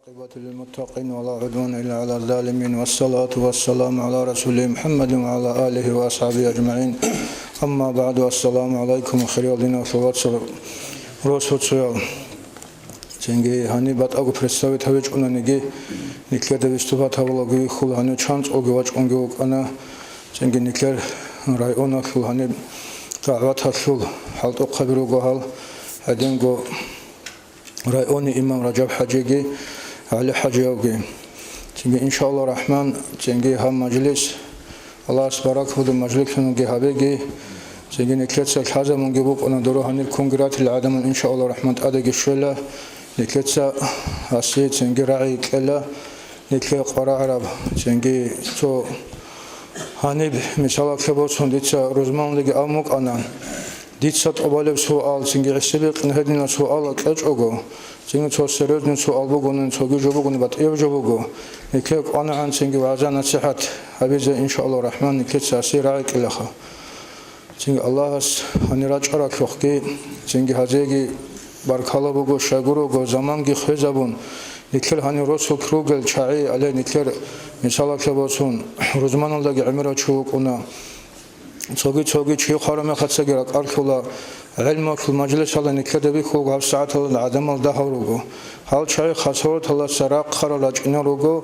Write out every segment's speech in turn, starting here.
عاقبة للمتقين ولا عدوان إلا على الظالمين والصلاة والسلام على رسول محمد وعلى آله وأصحابه أجمعين. أما بعد السلام عليكم خيرالدина Хрватска Росоцоя Ценги Хани Батагу представитель Унаниги Никлер выступат Хавлаги Хулхани Чанц Огивач Онгиокана Ценги Никлер района Хулхани Дават Хул Халт Қабиру Гохал Адинго райони имам Раджаб Хаджиги Али Хаджиоги Ценги иншаллах Рахман Ценги Хам Маджлис Allah Сбарак Худ Маджлисну Гихабеги Ценги Никлетса Хазамун Гибук Онадору Ханил Конграт Ладамун иншаллах Рахман Адаги Шула Никлетса Аси Ценги Раи Кела Никле Қара Араб Ценги То Ханиб Мисалак Хебоцун Дица Розман Лиги Амук Анан Дитсат Обалев Суал Ценги Исилик Нхедина Суала Клач Ого Ценги То Серьезный Суал Богунен Цоги Жобогун Бат Ев Жобого Никле Анан Ценги Вазана Цехат Абиза иншаллах Рахман Никлетса Аси Раи Келаха Ценги Аллахас Ханирач Арак Лохги Ценги Хазеги Баркала Бого Шагурого Заманги Хезабун Никлер Хани Росул Кругел Чаи Але Никлер Мисалак Хебоцун Розманулдаги Амира Чуукуна Цоги Чи Хараме Хатсагирак Архула علم في المجلس الله نكذب خوج هف ساعة العدم الده روجو هل شيء خسارة الله سرق خرج رجعنا روجو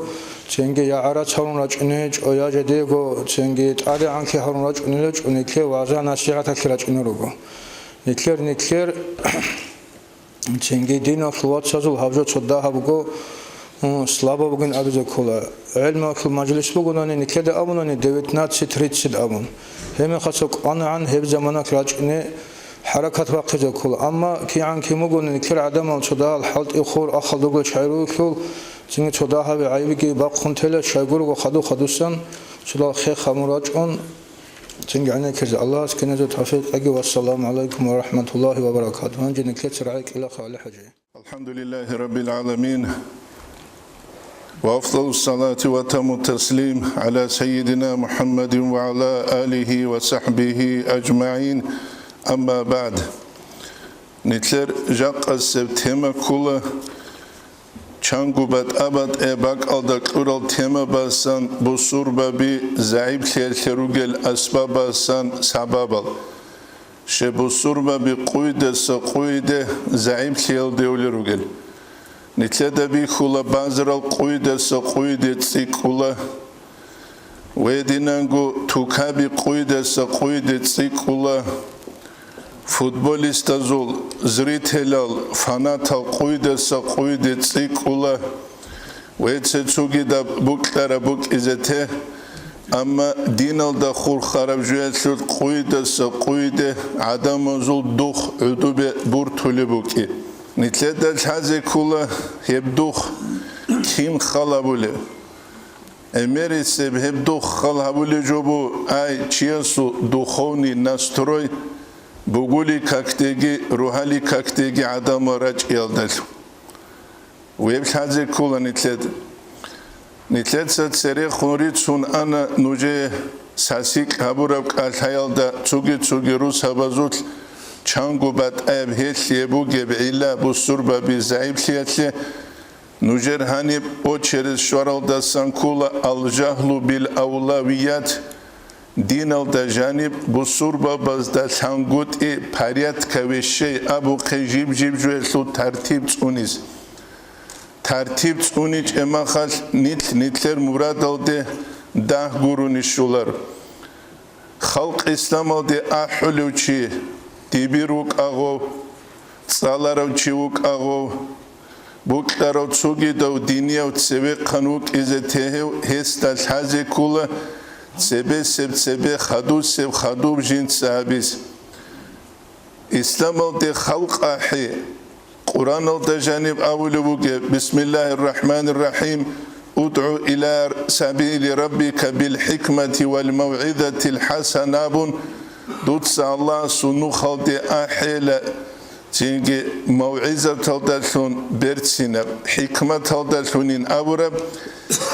تنجي يا عرض هرون رجعنيج أو يا جديجو تنجي تعرض عنك هرون رجعنيج ونكير وعزا نصيحة رجعنا روجو نكير تنجي دين أخوات سازل هفجو صدا هبجو سلابا بقين أبزو كلا علم في المجلس بقولنا نكذب أبونا دويت نات ستريت سد أبون هم خسوك أنا عن هب زمانك رجعني حركة وقت كل أما كي عن كي مقول نكير عدم الصداع الحلط إخور أخذ دوغل شعيرو كل زين صداعها بعيبكي باقون تلا شعيرو وخدوسن صداع خير خمراجون زين عنا كرز الله سكنه توفيق أجي والسلام عليكم ورحمة الله وبركاته هنجي نكير سرعيك إلى خالي حجي الحمد لله رب العالمين وأفضل الصلاة وتم التسليم على سيدنا محمد وعلى آله وصحبه أجمعين أما بعد نتلر جاق السبتيمة كله چانگوبت أبد إباق ألدك أورال تيمة باسان بصور بابي زعيب خيرخيروغل أسباب باسان سبابل شبصور بابي قويدة سقويدة زعيب خيال ديوليروغل نتلر دبي خلا بازرال قويدة سقويدة تسيكولا ويدينانگو توكابي قويدة سقويدة تسيكولا Futbolista zul, zritelal, fanatal quyda tsikula Vetse tsugida buklara buk izete Ama dinal da khur kharab juyatlut quyda Adama zul duh udube burtuli buki Nitleda lhaze kula heb duh kim khalabule Emeri seb heb duh khalabule jobu Ay chiasu duhovni nastroy بقولي كاكتيجي روحالي كاكتيجي عدم راج يالدل ويبش هذا كله نتلد سريع خوريت سون أنا نوجي ساسيك هبورك الحيالدا تسوقي روس هبازوت چانگو بات أب هيت يبو جبعيلا بسربا بزعيب ليتلي نوجر هانيب او چرز شوارالدا سانكولا الجهل بالأولويات دينال دا جانب بصوربا بازدا تانگوت پاريات كوشي ابو قيجيب جيب جويلو ترتيب تونيز ترتيب تونيج اما خال نتلر مراد الده ده گورونيشولار خلق اسلام الده احلوچي ديبيروك اغو صالاروچيوك اغو بوكتارو تسوگي دو دينيو تسوي قانوك ازته هستال حازي كولا سبه خدوب جين سابيس إسلام الدي خلق أحي قرآن الدي جانب أول بوجه بسم الله الرحمن الرحيم ادعو إلى سبيل ربك بالحكمة والموعظة الحسنة دوتس الله سنو خلق أحي تيجي موعظة تلدلون برتسينا حكمة تلدلونين أورب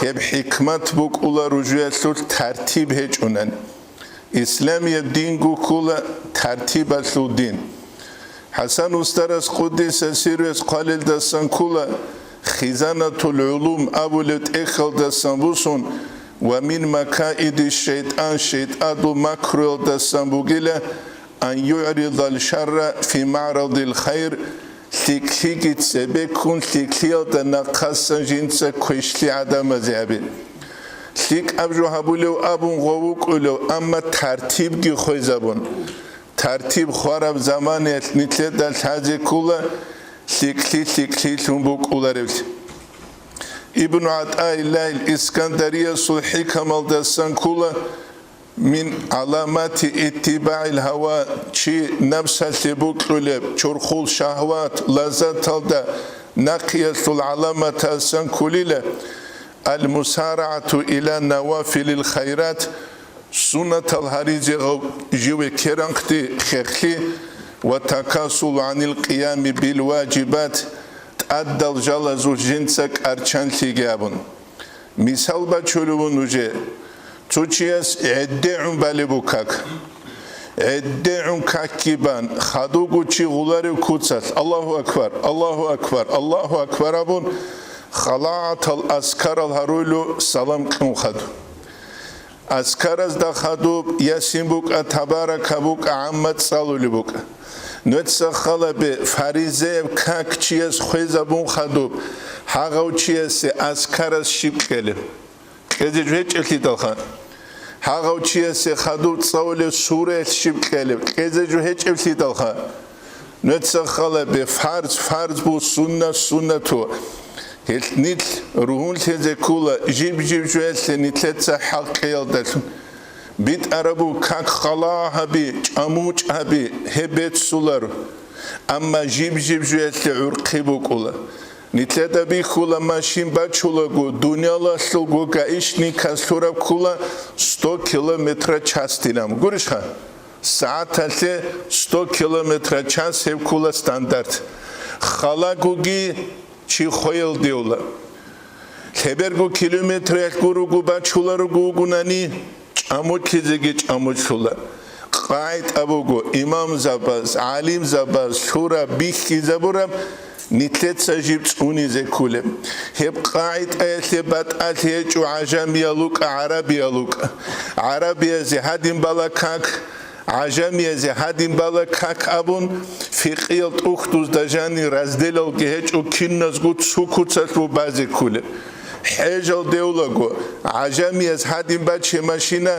هب حكمة بوك أولا رجوع ترتيب هجونن إسلامي الدين كولا ترتيب الدين حسن أسترس قدس سيرس قليل دستان كولا خزانة العلوم أبولت إخل دسنبوسون ومن مكائد الشيطان شيطان مكر دسنبوغيلة أن يعرض الشر في معرض الخير تكهيك تسبكون تكهيل تنقص جنس كوشلي عدم زيابي تك أبجو هبولو أبون غووك أولو أما ترتيب جي خوزابون ترتيب خوارب زمان نتلت دل تازي كولا تكلي تنبوك أولا رفت ابن عطاء الله الإسكندرية صلحي كمال دستان كولا من علامات اتباع الهوى شي نفس التبوك لولب شرخول شهوات لذات الدا نقية العلامة السن كليلة المسارعة إلى نوافل الخيرات سنة الهريج جوي كرنقتي خيخي وتكاسل عن القيام بالواجبات تأدى الجلز جنسك أرشان تيجابون مثال بچولون وجه تشيس عدعون بالبوكاك عدعون كاكيبان خدوغو تشي غولاري كوتسات الله أكبر الله أكبر الله أكبر أبون خلاعة الأسكار الهرولو سلام كم خدو أسكارز دا خدو ياسين بوك أتبارك بوك عمد صالولي بوك نوتسا خلابي فاريزي كاك تشيس خويزابون خدو حاغو تشيس أسكارز شيبكالي كذي جهج الكتاب هاغو تشيس خدو تصول سورة شيبكالي كذي جهج الكتاب نوتسا خلابي فرض بو سنة تو نيت روحون تزي كولا جيب جوالس نتلتسا حق يلدل بيت عربو كاك خلا هبي اموج هبي هبت سولار اما جيب جوالس عرقي بو كولا نتلتا بي كولا ماشين بچولا دنيا لاسل كايشني كاسورا كولا 100 كيلومتر چاستينام گورشخا ساعت 100 كيلومتر چاس هب كولا ستاندارت خلا گوگي چی خویل دیولا خبرگو کیلومتر گروگو بچولارو گوگونانی چامو کیزگی چامو چولا قاید ابوگو امام زباز عالم زباز شورا بیخی زبورم نتلت سجيب توني زي كولم هب قاعد اثبات اثيج عجمي لوك عربي لوك عربي زي هادين بالكاك عجمي زي هادين بالكاك ابون في قيلت اختوز دجاني رازدلو جهج او كينز غوت سوكوتسلو بازي كولم حجل دولغو عجمي از هادين بچه ماشينا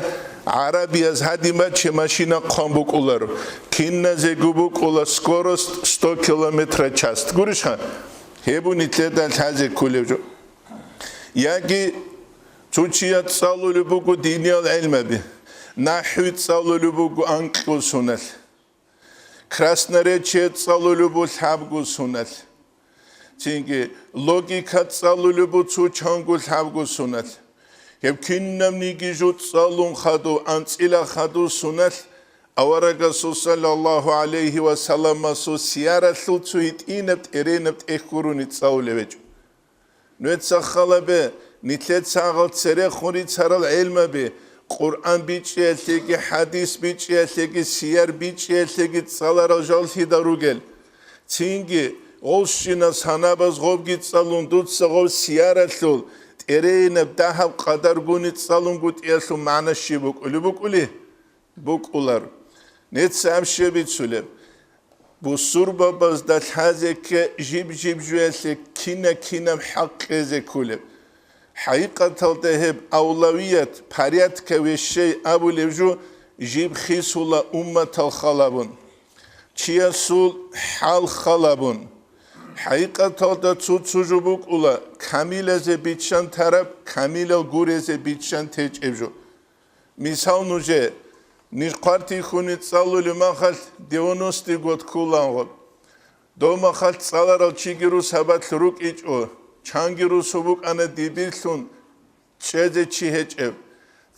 عربي از هادين بچه ماشينا قامبوك اولارو كينز زي غوبوك اولا سكوروست 100 كيلومتر چاست گورشان هبو نتلدال تازي كولم جو ياگي چوچيات سالو لبوكو دينيال علم بي نحوي سالو لبوكو انقو سنل красноречие цалулюбу лхабгу сунал цинги логика цалулюбу цучангу лхабгу сунал хеб киннамни гижу цалун хаду анцила хаду сунал аварага саллаллаху алейхи ва саллам су сиаратлу цуит инабт эренабт эхкуруни цаулевеч нуетса халабе нитлет сагал цере хури царал илмабе قرآن بیچیلگی حدیث بیچیلگی سیر بیچیلگی سالار جالتی داروگل تینگی olşina sanabaz gobgit salun dut sagov siyaratlul tereyne daha kadar gunit salun gut yasu manaşı buk uli buk ular net samşe bitsule bu surbabaz da hazeke jib jüelse kinem hak ezekule حقيقة هب أولوية بريات كويشي أبو لفجو جيب خيسولا أمة الخلابون تياسول حال خلابون حقيقة تسوجبوك أولا كاميلة زبيتشان تراب كاميلة غوري زبيتشان تيج إبجو مثال نوجه نشقارتي خوني تصالو لما خالت ديونوستي قد كولان غب دو ما خالت صالارال چيگيرو سبات لروك إيج أو چانگیرو سبوک آن دیبیلتون چه چیهچ اب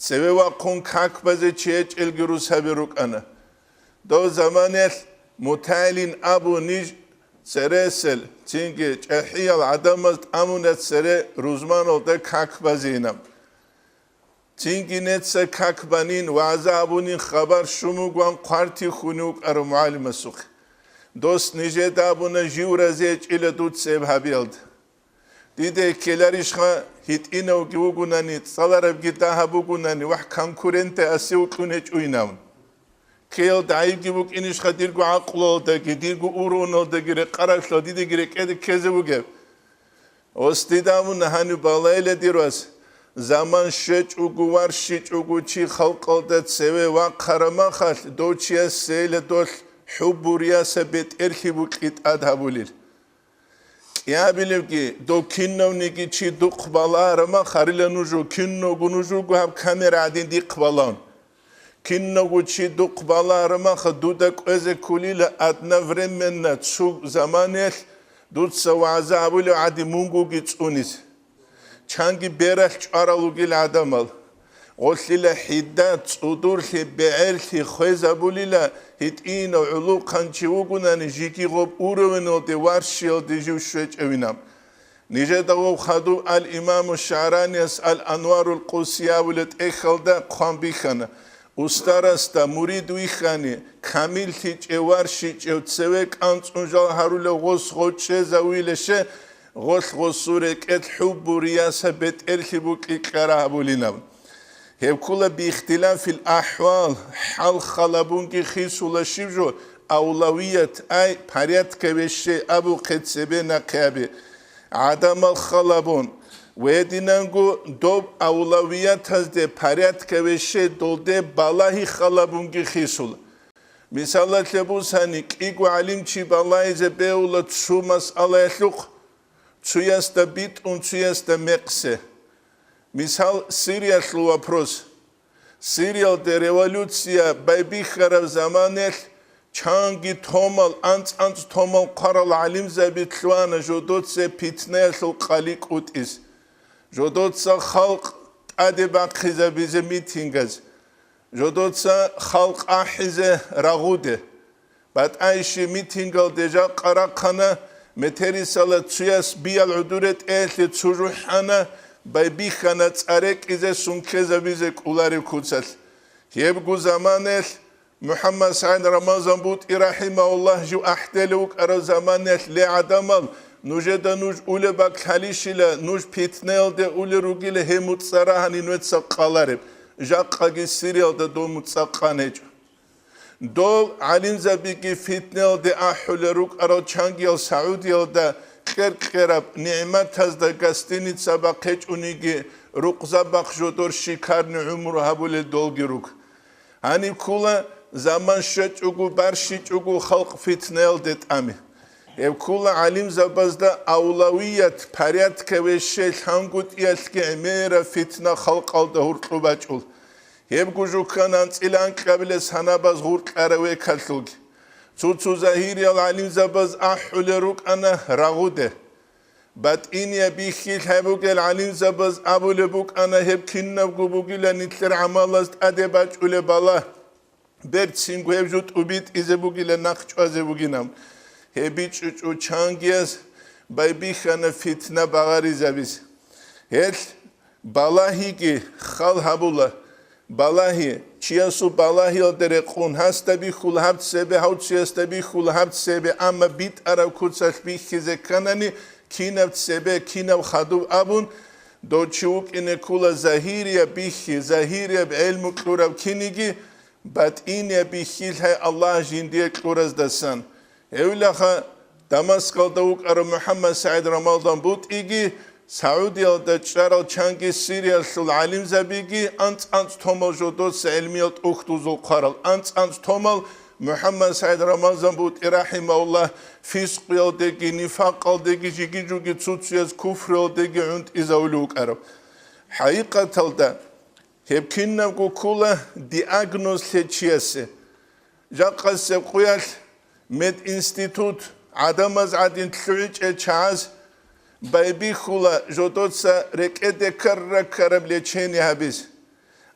سوی واقعون کاک بازه چیهچ الگیرو سبیروک آن دو زمانیت متعلین ابو نیج سرسل چینگی چهیال عدمت امونت سره روزمان oldu کاک بازینم چینگی نت سه کاک بانین وعزه ابونین خبر شمو گوان قارتی خونوک ارو معلم سوخ دوست نیجه دابونه جیو رزیج ایل دود سیب هبیلد Dide kelarishka hit ino giugunani salarab gitaha bugunani wah konkurente asiu kunech uinaun. Kel daib gibuk inishka dirgu aqlo dagi dirgu uruno dagi re qarashlo dide gire kede kezebuge. Ostidamun hani balayla diros. Zaman şeç ugu var şiç ugu çi halqalda seve va qarama khal doçiya seyle dol hubburiya sebet erhibu qit adhabulil. Ya bilev ki do kinnovni ki çi duqbalarama kharilanuju kinno gunuju gu hab kamera adin diqbalan. Kinno gu çi duqbalarama khadudak öze kulila adna vremenna tsu zamanel dutsa wa azabul adi mungu git unis. Çangi berah çaralugil adamal. Oslila hiddat udurhi be'erhi khwezabulila hit ino ulu kanchiugunan jiki gob uruveno de warshil de jushwech evinam. Nije dawo khadu al imam Şa'rani al anwarul qusiya wulet ekhalda qambikhana. Ustarasta muridu ikhani kamil hiç evarshi çevtsevek antsunjal harule gos goche zawileshe gos surek et hubbu riyasa bet erhibu karabulinam. Hevkula bi ihtilafil ahval hal khalabun ki khisula shivjo awlawiyat ay pariyat kebeşe abu qetsebe naqabi adam al khalabun wedinangu dob awlawiyat hazde pariyat kebeşe dolde balahi khalabun ki khisula misalat lebusani igu alim chi balahi ze beula tsumas alayhluk tsuyasta bit und tsuyasta meqse. Misal сериал вопрос. Сериал де революция байбихарав заманел чанги томал анц томал қарал алим забитлуана жодотсе питнесл қалик утис. Жодотса халқ адебак хиза бизе митингаз. Жодотса халқ ахизе рагуде. Бат айши митингал дежа қарақана метерисала цуяс биал удурет эхли цужухана Байбихана царек изе сункеза бизе кулари куцал. Хебгу заманел Мухаммад Саид Рамазан бут ирахимауллах жу ахтелук ара заманел ле адамал нужеда нуж уле бак халишила нуж питнел де уле ругиле хемут сарахани нуетса қалареб. Жаққаги сириал да домут саққанеж. Дол алим забики фитнел де ахуле рук ара чангиал Саудиал да Kerab nimet hazda gastini sabaqech unigi ruqza bakjodor shikarni umru habule dolgiruk. Hani kula zaman şeç ugu barşiç ugu halq fitnel det ami. Ev kula alim zabazda avlaviyat pariyat keveşel hangut yelki emera fitna halq alda hurtlubaç ol. Ev gujukan ilan kabile sanabaz hurt arave kaltulgi. Tsutsu zahiri al alim zabaz ahule ruk ana ragude. Bat inya bihil hebugel alim zabaz abule buk ana heb kinnav gubugila nitler amalast adebaç ule bala. Bert singu hebjut ubit ize bugile nakçu aze buginam. Hebiç u çangiyaz baybihana fitna bagari zabiz. Hel balahi ki khal habula. Balahi, çiyasu balahi odere kun hasta bi khul habt sebe hautsiyasta bi khul habt sebe ama bit ara kutsal bi khize kanani kinav sebe kinav khadu abun doçuk ine kula zahiriya bihi zahiriya ilmu kurav kinigi bat ine bihil hay Allah jindiye kuraz dasan evlaha Damaskalda uk ara Muhammed Said Ramazan but igi Saudiyada çaral çangi Siriya sul alim zabigi ant tomal jodos elmiyat uhtuzul qaral ant tomal Muhammed Said Ramazan but irahimahullah fisqiyaldagi nifaqaldagi jigijugi tsutsiyaz kufriyaldagi und izavluk arab haqiqatalda hepkinna kula diagnoz lechiyasi jaqas qoyal med institut adamaz adin tluic echaz Baybi khula jodotsa rekede karab lecheni habis.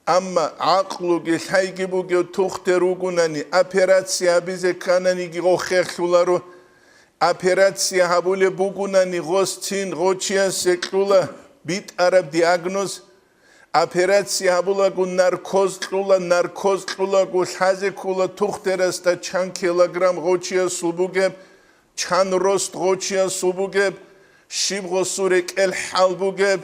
Amma aqlu gilhaygi buge tuxterugunani operatsiya bize kanani giroxexularu operatsiya habule bugunani gostin gochia seklula bit arab diagnoz operatsiya habula gun narkoz klula gulhaze kula tuxterasta 10 kilogram gochia subuge 10 rost gochia subuge Shibgosure el halbugeb,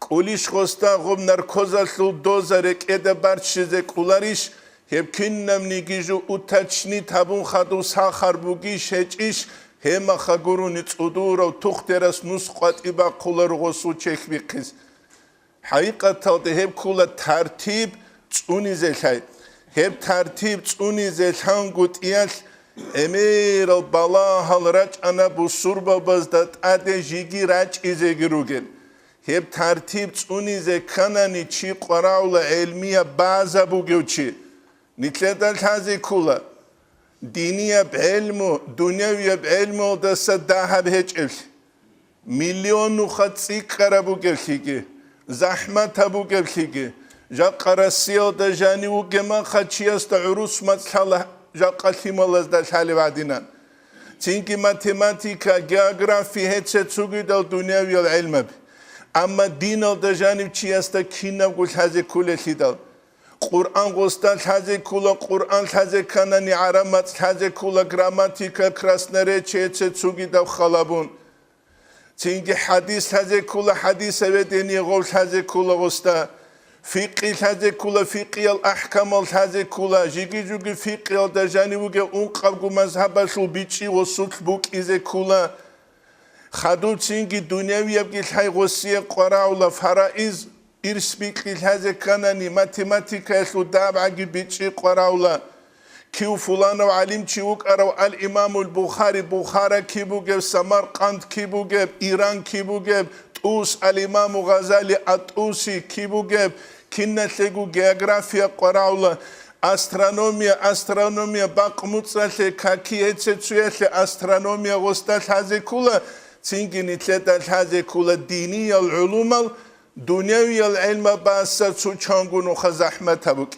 Kulish hosta gob narkozaslu dozarek edebarchize kularish, Hebkinnam nigiju utachni tabun khadu sakharbugi shechish, Hema khagurunit uduro tuhteras nusqat iba kulargosu chekbiqiz. Haqiqatan hep kula tartib tsunizelhay. Hep tartib tsunizelhan gutiyal emir bala halraç ana bu surbabazdat ade jigi raç izegirugen. Hep tartib tsunize kanani çi qarawla elmiya baza bu göçi. Nitledal taze kula. Diniye belmu, dünyeviye belmu dasa daha beçel. Milyonu khatsi karabu gelhigi. Zahmet abu gelhigi. Jaqarasiyo da jani u gema khachias da urus matsala jaqalhimalaz da halivadinan. Çünkü matematika, geografi hetse tsugidal dünyeviye ilmab. Ama dinal da jani çiyas da kinav gul haze kulelhidal. Kur'an gostan haze kula, Kur'an haze kanani aramat, haze kula gramatika, krasnareci hetse tsugidal khalabun. Çünkü hadis haze kula, hadis evedeni gol haze kula gosta. Fiqh haze kula, fiqh al ahkam al haze kula. Jigi jugi fiqh al da jani uge unqavgu mazhaba shul bichi o sutl buk ize kula. Khadu çünkü dünyevi yapgil hay gosiye qarawla faraiz irsbiqil haze kanani matematika shul dabagi bichi qarawla. Kiu fulano alim çivuk arav al İmamul Bukhari Bukhara kibugev Samarkand kibugev İran kibugev Tus al İmamu Gazali Atusi kibugev kinnetlegu geografiya qarawla astronomiya baqmutsatle kaki etsetsuyele astronomiya gostal haze kula çünkü nitletal haze kula diniyal ulumal dünyeviyal ilma basa suçangunu khazahmet tabuk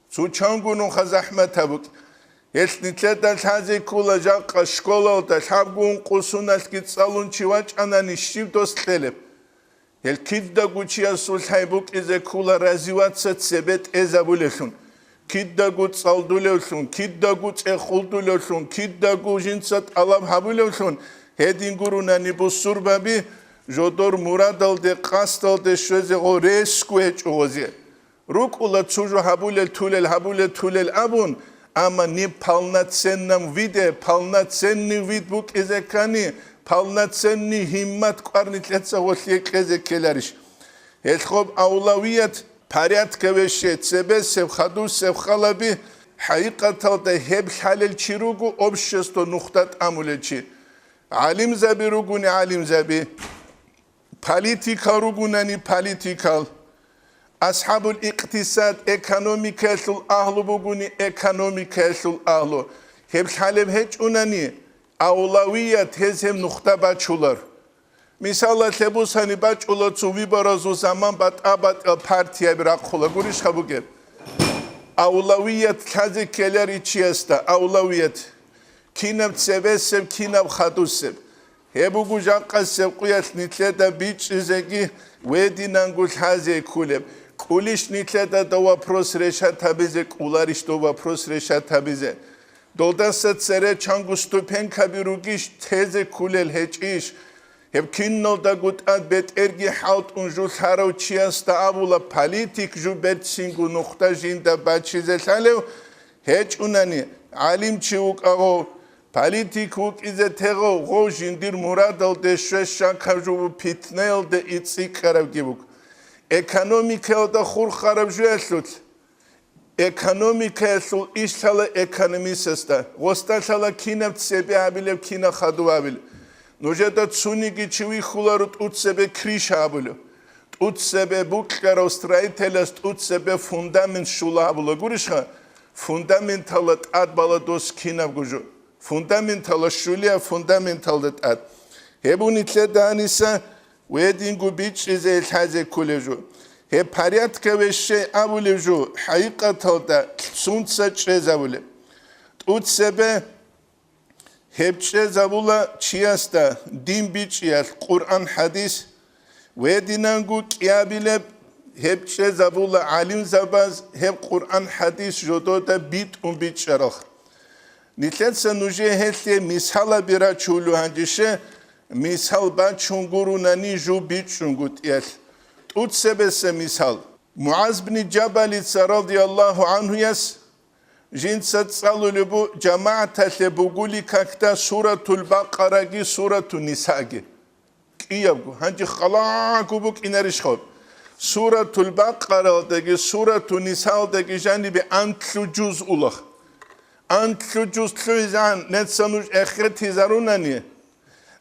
suçangunu khazahmet tabuk Esnitletal haze kula jaqa şkola da habgun qusunas ki tsalun chiwach anani shivdos telep. El kidda guchia sul haybuk ize kula raziwatsa sebet ezabuleshun. Kidda gut salduleshun, kidda gut ekhuldushun, kidda gujinsat alab habuleshun. Hedin gurunani bu surbabi jodor muradal de qastal de shweze o resku echoze. Rukula tsuju habulel tulel abun. Ama ni palnatsennem vide, palnatsenni vidbuk ezekani, palnatsenni himmat qarnitletsa hoşyek ezekeleriş. Elxob avlaviyet paryat veşet sebesev xadusev xalabi haqiqatalda heb halel chirugu obşesto nuqtat amulechi. Alim zabi ruguni alim zabi, politika rugunani politikal. Ashabul iktisad ekonomikesul ahlu buguni ekonomikesul ahlu. Hep halem hiç unani avlaviyet hezem nokta baçular. Misalla tebus hani baçular tsuvi barazu zaman bat abat partiye bir akula guriş habuge. Avlaviyet kazekeler içiyesta avlaviyet. Kinav sevesev kinav khadusev. Hebu gujaqqa sevqiyat nitleda biç izegi vedinangul haze kuleb. Kulish nitleda do vapros reshat tabize, kularish do vapros reshat tabize. Doldasat sere changu stupen kabirugish teze kulel hechish. Hep kinno da gut ad bet ergi halt unjul harav chiasta avula politik ju bet singu nuqta jinda bachize thalev hech unani alim chiuk avo politik uk ize tego go jindir muradal de sheshan kavju pitnel de itsi karav gibuk. Ekonomika da khur kharab jueslut. Ekonomika sul ishala ekonomisesta. Gostashala kinab sebe abilev kina khadu abil. Nojeda tsunigi chiwi khularut utsebe krisha abilev. Utsebe bukkaro straitelas utsebe fundament shula abilev. Gurisha fundamentalat ad balados kinab guju. Fundamentala shulia fundamentalat ad. Hebunitle danisa Wedingu biç izel haze kuleju. He paryat keveşe abuleju. Haqiqatalda suntsa çezabule. Utsebe hepçe zabula çiyasta din biç yas Kur'an hadis wedinangu kiyabile hepçe zabula alim zabaz hep Kur'an hadis jododa bit biç şarah. Nitletsa nuje hetse mishala bira çulu hancişe misal baçungurunani ju biçungut el. Tut sebese misal. Muaz bin Jabal radiyallahu anhu yas. Jinsat salulu bu cemaatle buguli kakta suratul Baqara'gi suratul Nisa'gi. Kiyabgu hangi khala kubuk inerişkhab. Suratul Baqara'dagi suratul Nisa'dagi jani bir antlu cüz ulah. Antlu cüz tlüzan netsanuj ahiret hizarunani.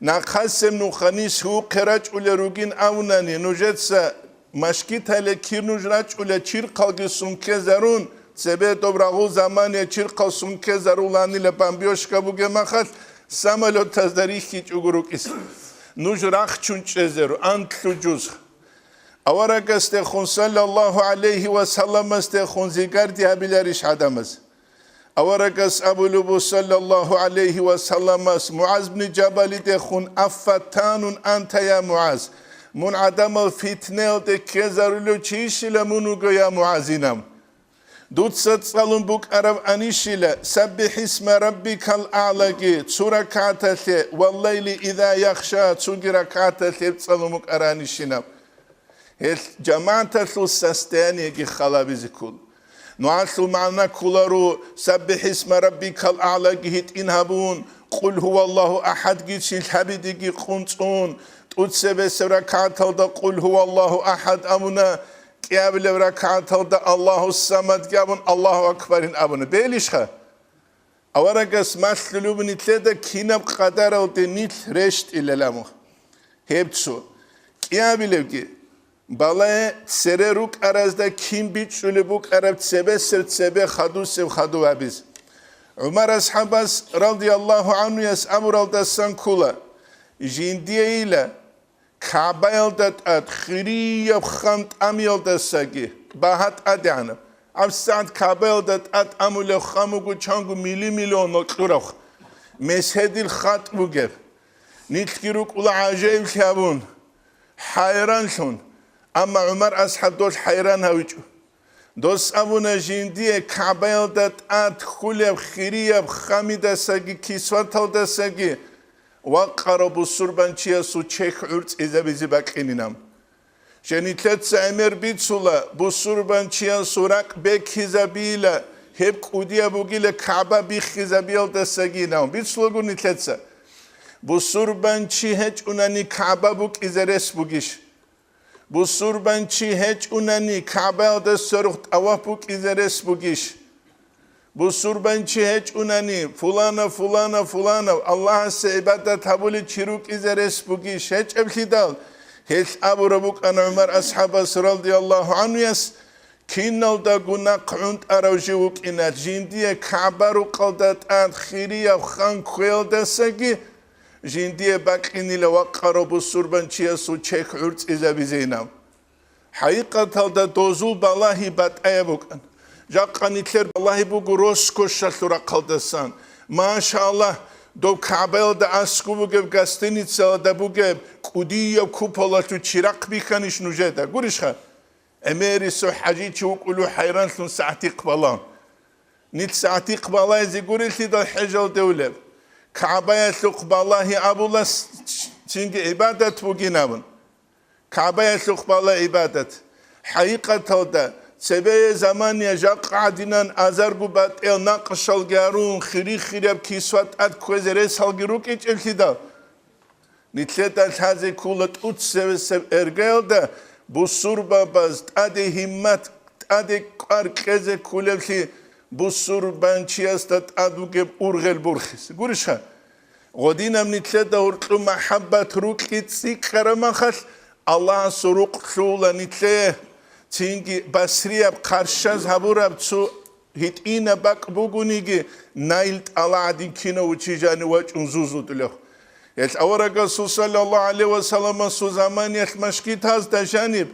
Nakhasem nukhanis hu qiraç ulerugin avnani nujetsa maşkitale kirnujraç ule çirqalgi sunke zarun sebe dobragu zamane çirqal sunke zarulani le bambioshka buge maxat samalot tazdarihi çuguruk is nujraq chunchezeru antlu cüz avaragaste khun sallallahu aleyhi ve sellem este khun zigardi abileriş adamız Avaragas Abu Lubu sallallahu aleyhi ve sellem Muaz bin Jabal de khun affatanun anta ya Muaz mun adamı fitne de kezarulu çişile munu goya Muazinam Dutsat salun buk arab anişile sabbih isme rabbikal a'lagi surakatati vallayli iza yakhsha sugirakatati salun buk aranişinam el cemaatlu sastani gi khalabizikul Nuaslu ma'na kularu sabbih isme rabbikal a'lagi hit inhabun Qul huvallahu ahad gitsil habidigi qunçun Utsebe sevrakalda Qul huvallahu ahad amuna Kiyabile vrakatalda Allahu samad gabun Allahu akbarin abunu Belişha Avaragas maslulubun itlede kinab kadar olde nit reşt ilelamu Hepsu Kiyabile Balaya sereruk arazda kim biçülü buk arab sebe sebe khadu sev khadu abiz Umar ashabas radiyallahu anhu yas amuraldasan kula Jindiye ile Kabayaldat at khiriyab khamt amyaldasagi bahat adanam Afsad kabayaldat at amule khamugu changu milyon nokturakh Meshedil khat bugev Nitkiruk ula ajaib shabun Hayran shun Ama Umar ashab dosh hayran hawichu Dos abuna jindiye kabayaldat at khuleb khiriyab khamidasagi kiswataldasagi Waqarabu surbanchiya su çek ürts izabizi bakininam. Şenitlet emer bitsula bu surbanchiya surak bek hizabila hep kudiya bugile Kaaba bi hizabil da saginam. Bitsula gunitletsa. Bu surbanchi hiç unani Kaaba buk izares bugish. Bu surbanchi hiç unani Kaaba da soruht awah buk izares bugish. Bu surbanchi hiç unani fulana Allah'a se ibadet habuli çiruk izeres bugiş hiç evhidal hiç Abu Rabuk an Umar ashabas radiyallahu anhu yas kinnal da guna qunt arawjuk inat jindiye Ka'baru qaldat an khiriya khan khoyalda sagi jindiye bakini le waqara bu surbanchi su çek urt izabizinam haqiqatan da dozul balahi bat ayabukan Jaqqanitler vallahi bu gross koşaltura kaldasan. Maşallah do Kabe'l da askubu gev gastenitsa da bu gev kudiya kupolatu çirak bikaniş nujeda. Gurişha. Emeri su haji çuk ulu hayran sun saati qbalan. Nit saati qbalay zigurili da hijal devlev. Kabe'ya suqbalahi abulas çünkü ibadet bu ginavın. Kabe'ya suqbala ibadet. Haqiqatan da Sebeye zaman yajak adinan azar gubat el naqshal garun khirab kiswat at kwezere salgiruk iç elhida Nitlet al haze kulat ut sev ergelda bu surbabaz ade himmat ade qar qeze kulevli bu surbanchiyastat aduge urgel burkhis gurisha godinam nitlet da urqu mahabbat rukit sikramakhal Allah suruq khula nitle Çünkü Basriyab karşaz haburab su hit ina bak bugunigi nailt aladin kina uçijani vaç unzuzu dilah. Yet avaraga su sallallahu aleyhi ve sellem su zamaniyet maşkit haz da janib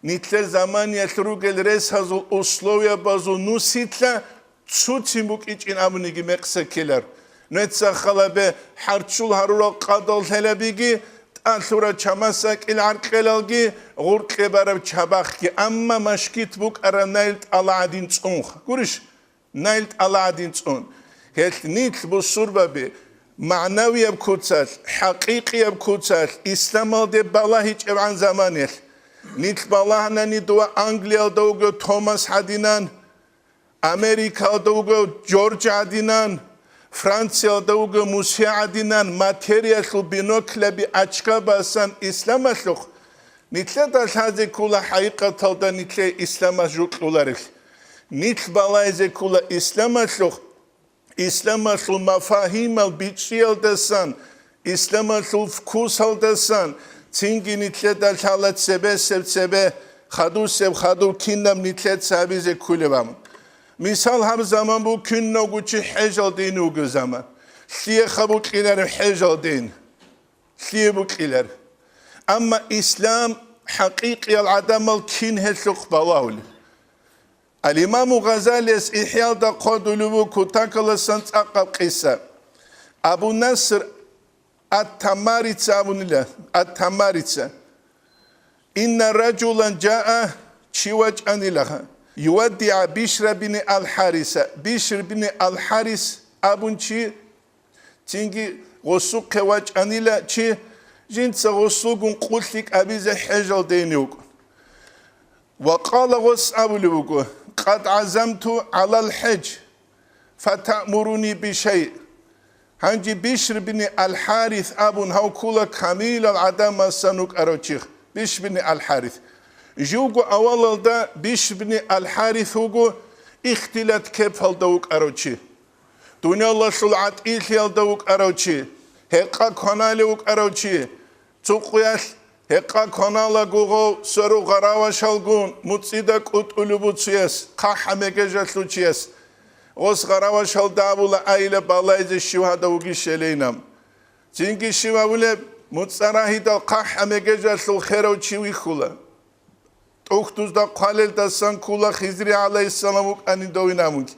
nitle zamaniyet rugel res hazul uslovya bazu nusitla su timbuk için abunigi meksekeler. Netsa khalabe harçul harura qadal helabigi Asura çamasak il arkelalgi gurke barab çabakki amma maşkit buk ara nailt aladin tsung. Guriş nailt aladin tsung. Het nit bu surbabi معنوي بكوتسال حقيقي بكوتسال إسلام دي بالله عن زمانه نيت بالله نني دوا أنجليا دوغو توماس هادينان أمريكا دوغو جورج هادينان فرانسيا دوغو موسى هادينان ماتيريال بينوكلا بأشكا باسان إسلام أشلوخ نيتلا دالهازي كولا حقيقة تلدا نيتلا إسلام أشلوخ أولارك نيت بالله زي كولا إسلام أشلوخ إسلام أشلو مفاهيم البيتشيال دسان إسلام أشلو فكوسال دسان تينجي نيتلا دالهالات سبه خادو كينام نيتلا تسابي زي كولي بام مثال هم زمان بو كن نوغوچي حجال دين اوغو زمان سليه خبو قيلر حجال دين سليه بو قيلر أما إسلام حقيقي العدم الكين هسلق بلاول الإمام غزالي إحيال دا قدلو كتاكل سنت أقب قصة أبو نصر التماريتسا إن رجلا جاء شواج أنيلها يودع بشر بن الحارث بشر بن الحارث أبون شي تيجي غسوق واج أنيلا شي جنس غسوق قلتك أبيز حجل دينيوك وقال غس أبو قد عزمت على الحج فتأمرني بشيء هنجي بشر بن الحارث أبون هاو كولا كامل العدم سنوك أروتشيخ بشر بن الحارث جوجو أول دا بشر بن الحارث هوجو اختلاط كيف دوك أروتشي دنيا الله سلعت إيثيال دوك أروتشي هقا كنالوك أروتشي تقوياش هقا كنالا غوغو سرو غراوا شالغون متصيدا قط ألوبوتسيس قاحة مجاجاتلوتسيس غوص غراوا شال دابولا أيلا بالايز الشوهادا وغي شلينام تنجي شوهاولا متصراهي دا قاحة مجاجاتلو خيرو تشيوي خولا توختوز دا قالل دا سانكولا خزري عليه السلام أني دويناموك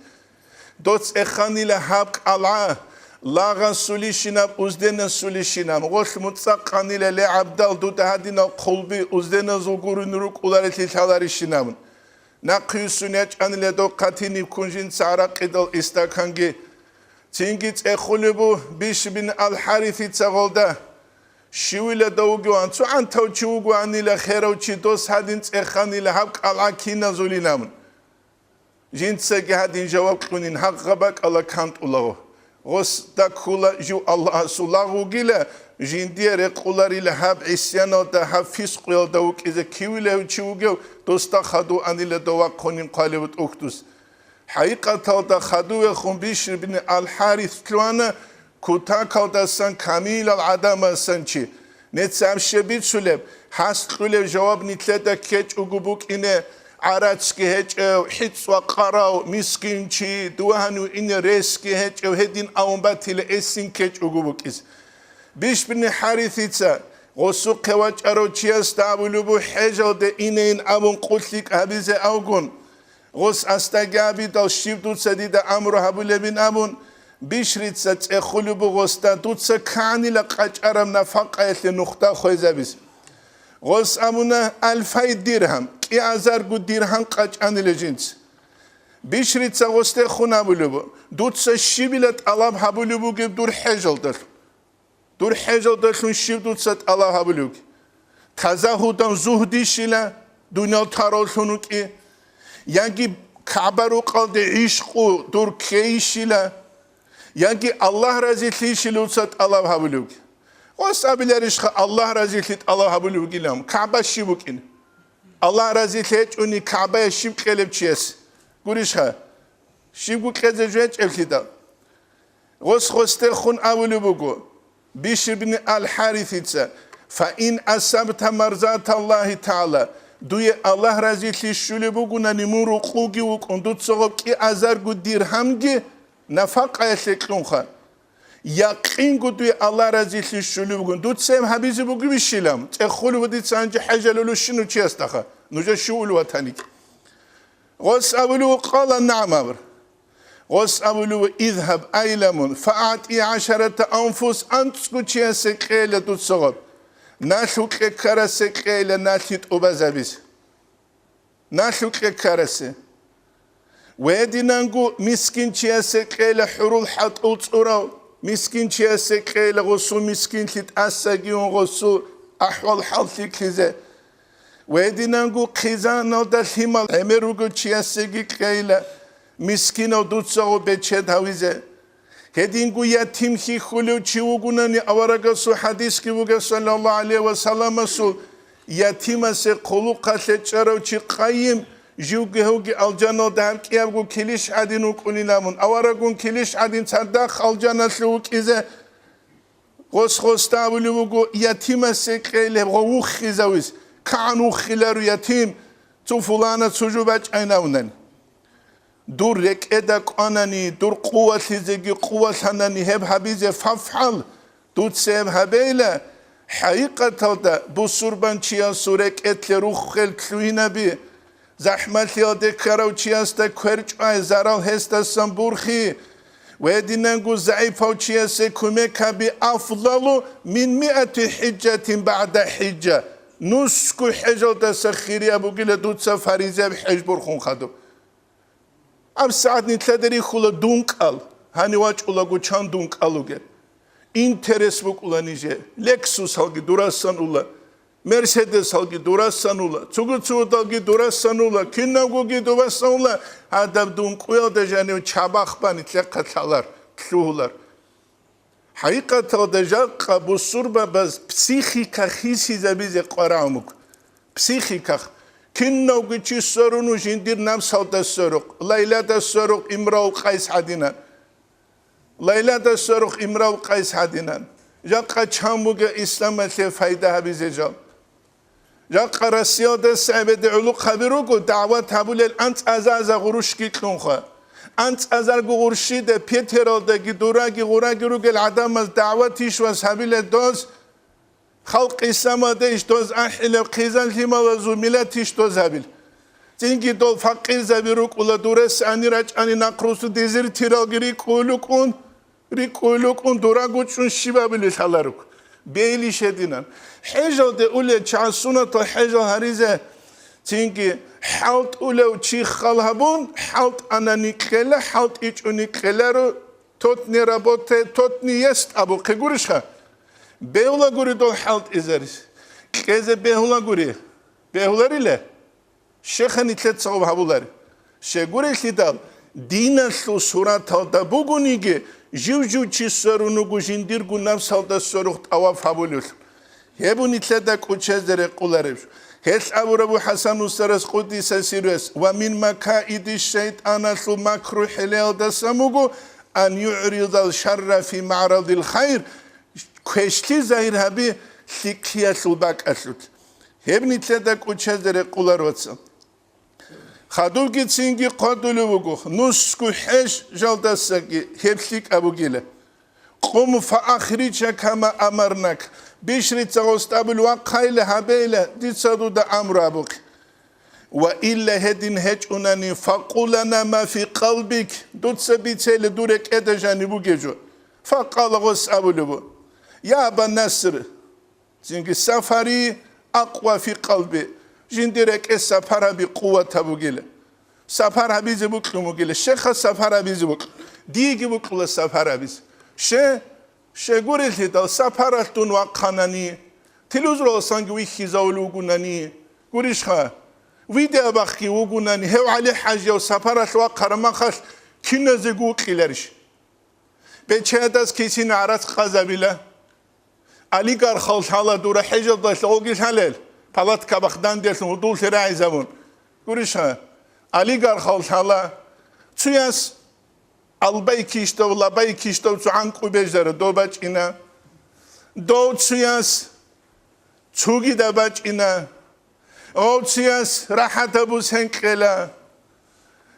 دوتس إخاني لحبك الله لاغا سوليشينام أزدنا سوليشينام غوش متساقاني لعبدال دوتا هادينا قلبي أزدنا زوغورو نروك أولارتي تالاريشينام ناقيو سونياج أني لدو قاتيني كونجين سارا قدل استاكانجي تنجيت إخوليبو بيش بن الحارثي تغولدا شوي لدوغو أنتو أنتو تشوغو أني لخيرو تشيدوس هادين تخاني لحبك العاكينا زولينام جين تساقي هادين جواب قونين حق غباك الله كانت الله غس دا كولا جو الله سلاغو جيلا جين دير قولاري لحب عسيانو دا حب فيسقيل دوك إذا كيوله وچوغو دوستا خدو أني لدوا قونين قالبت أختوس حقيقة دا خدو خون بشر بن الحارث تلوانا كوتاكال دا سان كاميل العدم سانچي نتسام شبيت سولب حاست قولب جواب نتلتا كيچ اغبوك إنه عراتسكي هيچ حيث وقراو مسكينچي دوهانو إن ريسكي هيچ هدين أومباتي لأسين كيچ اغبوكيز بيش بن حارثيتسا غسو قواج أروچياس تابلوبو حجو دا إنين أبون قلتك هبيزي أوغون غس أستاقابي دال شيبدو سديد أمرو هبولي بن أبون بيشريتسا تأخلوبو غستا دوتسا كاني لقاج أرم نفاقا نختا خويزابيز غس أبونا 2000 درهم كي أزارغو درهم قاج أني لجنس بيشريتسا غستا خونا بلوبو دوتسا شيبلت ألاب هبولوبو جيب دور حجل دور حجل دلون شيبدوتسا ألاب هبولوبو تازاهودان زهدي شلا دنيا تارولونوك يعني كعبرو قلد عشقو دور كيشلا يعني الله رزيلي شلوتسات الله هبلوك وسابيلر عشق الله رزيلي الله هبلوك لهم كعبة شيبوكين الله رزيلي أني كعبة شيب قلب تشيس قريشها شيبو كذجوج الكتاب غستخون أولوبوكو بشر بن الحارثيتسا فإن أصبت مرضات الله تعالى دوی الله رزیلی شولی بگونه نیمورو خوگی و کندوت سوق کی ازارگو دیرهمگی نفقه شکلون خان یقین گو دوی الله رزیلی شولی بگون دوت سیم حبیزی بگی بشیلم تخلو بدید سانج حجلولو شنو چی است آخه نوجا شول وطنیک غس أبلو قال نعم أمر غس أبلو اذهب أيلمون فأعطي 10 أنفس أنتسكو چی سکیل دوت سوق ناشوك كرسي قيل ناشيت أبازابيس ناشوك كرسي ويدي نانجو مسكين تياسي قيل حرول حط أوتصوراو مسكين چیاسه قیل غصو مسكين لت أساقيون غصو أحوال حال لكلزه ويدينانگو خيزان نودال همال امروگو چیاسه قیل مسكين او دوتساغو بچه هاویزه هدينگو يتيم خي خلو چيوگوناني أورغسو حديث كيوغا صلى الله عليه وسلم سو يتيم سي قلو قتل چرو چي قايم جوگه هوگي الجانو دهم كيابگو كليش عدينو قنينامون أورغون كليش عدين صدق الجانا سلوك إذا غص تابلوگو يتيم سي قيل غوخ خيزاويز كانو خيلارو يتيم تو فلانة تجوباج ايناونن دور رك ادك اناني دور قوة لزجي قوة هناني هب حبيزة ففحل دوت سيب هبيلة حقيقة تلتا بسربان چيا سورك اتل روح خل كلوينة بي زحمت ياده كراو چياستا كورج آي زرال هستا سنبورخي ويدينانگو زعيفاو چياستا كوميكا بي أفضل من 100 حجة بعد حجة نسكو حجة تسخيري أبو قيلة دوت سفاريزة بحج برخون خدو ام ساعت نتلدري خلا دونقال هاني واج اولاگو چان دونقالوگه اینترس بوقولانيجه لكسوس هالگي دوراسان اولا مرسيدس هالگي دوراسان اولا چوگو دالگي دوراسان اولا كيناگوگي دوراسان اولا هادب دونقويا دجاني چاباخباني تلقتالار تلوهولار حقيقة دجاق بصوربا بس بسيخيكا خيسي زبيزي قرامك بسيخيكا كنو قيتشي سرونو جندير نام صوت السرق ليلة السرق امرأة قيس حدينا ليلة السرق امرأة قيس حدينا جاقا چاموغا اسلام اللي فايدة هبيزي جال جاقا رسيادة سعبد علوق خبروكو دعوات هبول الانت ازازا غروشكي كنخوا انت ازار غورشي ده بيترال ده دوراغي غوراغي روغ العدم از دعواتيش واس هبيل دوز خلق إسلام ديش دوز أحلى قيزان لما وزو ملاتيش دوز هابيل تينكي دول فقير زبيروك ولا دورس أني راج أني نقروسو ديزير تيراغي ريكولوكون دوراغوچون شباب اللي تلاروك بيلي شدينان حجل دي أولي چاسونا تا حجل هريزة تينكي حالت أولي وچي خالهبون حالت أنا نيكلا حالت إيچو نيكلا رو توتني رابوته توتني يست أبو قيقورشها بهولا گوری دول حالت ازاریز کیزه بهولا گوری بهولاری له شخنی تلت صوب هبولاری شگوری خیدال دین سو سورات تا بگونیگه جو چی سرونو گوشیندیر گونم سالدا سرخت آواف هبولور هبونی تلت کوچه زره قولارش هش ابو حسن استرس قدیس سیروس و من مکائد الشیطان سو مکروه حلال دسموگو ان يعرض الشر في معرض الخير كشتي زاهر هبي سيكياس وباك أسود هبني تلدك وشزر قولاروتسا خادول جتسينجي قادولو وغو نسكو حش جالدساكي هبسيك أبو جيلة قم فأخرج كما أمرناك بشري تغوستاب الواقعي هبيلة دي تصدو دا أمر أبوك وإلا هدين هج أناني فقولنا ما في قلبك دوت سبيتي لدورك إدا جانبو جيجو فقال غس أبو لبو يا أبا النصر زينك السفري أقوى في قلبي جندرك السفر بقوة بوغيلة سفر بيزي بوكلو موغيلة شيخ السفر بيزي بوكلو ديجي بوكلو السفر بيزي شغوري الهدال سفر تون وقاناني تلوزرو سانجي ويخي زاولو غناني غوريشخا ويدا باخي وغناني هو علي حاجة وسفر وقرمخش كنا زيغو قيلرش بچهداز كيسين عرات قزابيلا علي قار خالص حالا دورا حجر داشت اوگیش حلال پالات کبخدان دیشن و دول سرای زبون گوریشها علي قار خالص حالا چیاس البای کیشته و لبای کیشته و چوان کوبیجداره دو بچ اینا دو چیاس چوگی دا بچ اینا او چیاس راحت بوس هنکلا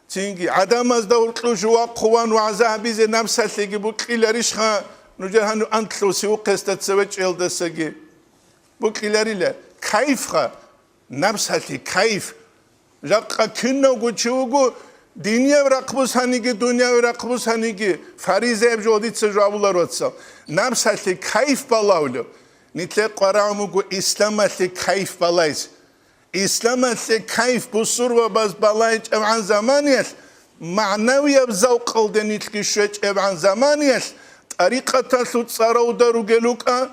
چینگی عدم از دور قلوش و قوان و عذابیز نمسلگی بود قیلریشها نجار هنو أنتلوسي وقست تسويج إلدسجي بقيلاري لا كيف خا نفس هالتي كيف جاك كنا وجوجو دنيا ورقبوس هنيجي دنيا ورقبوس هنيجي فريزة بجودي تسجابولا روتسا نفس هالتي كيف بالله نتلقى قرامو إسلام هالتي كيف بالايز إسلام هالتي كيف بصور وبس بالايج عن زمانيش معنوي بزوق قلدني تلقي شوية عن زمانيش طريقة تصارو داروغلوكا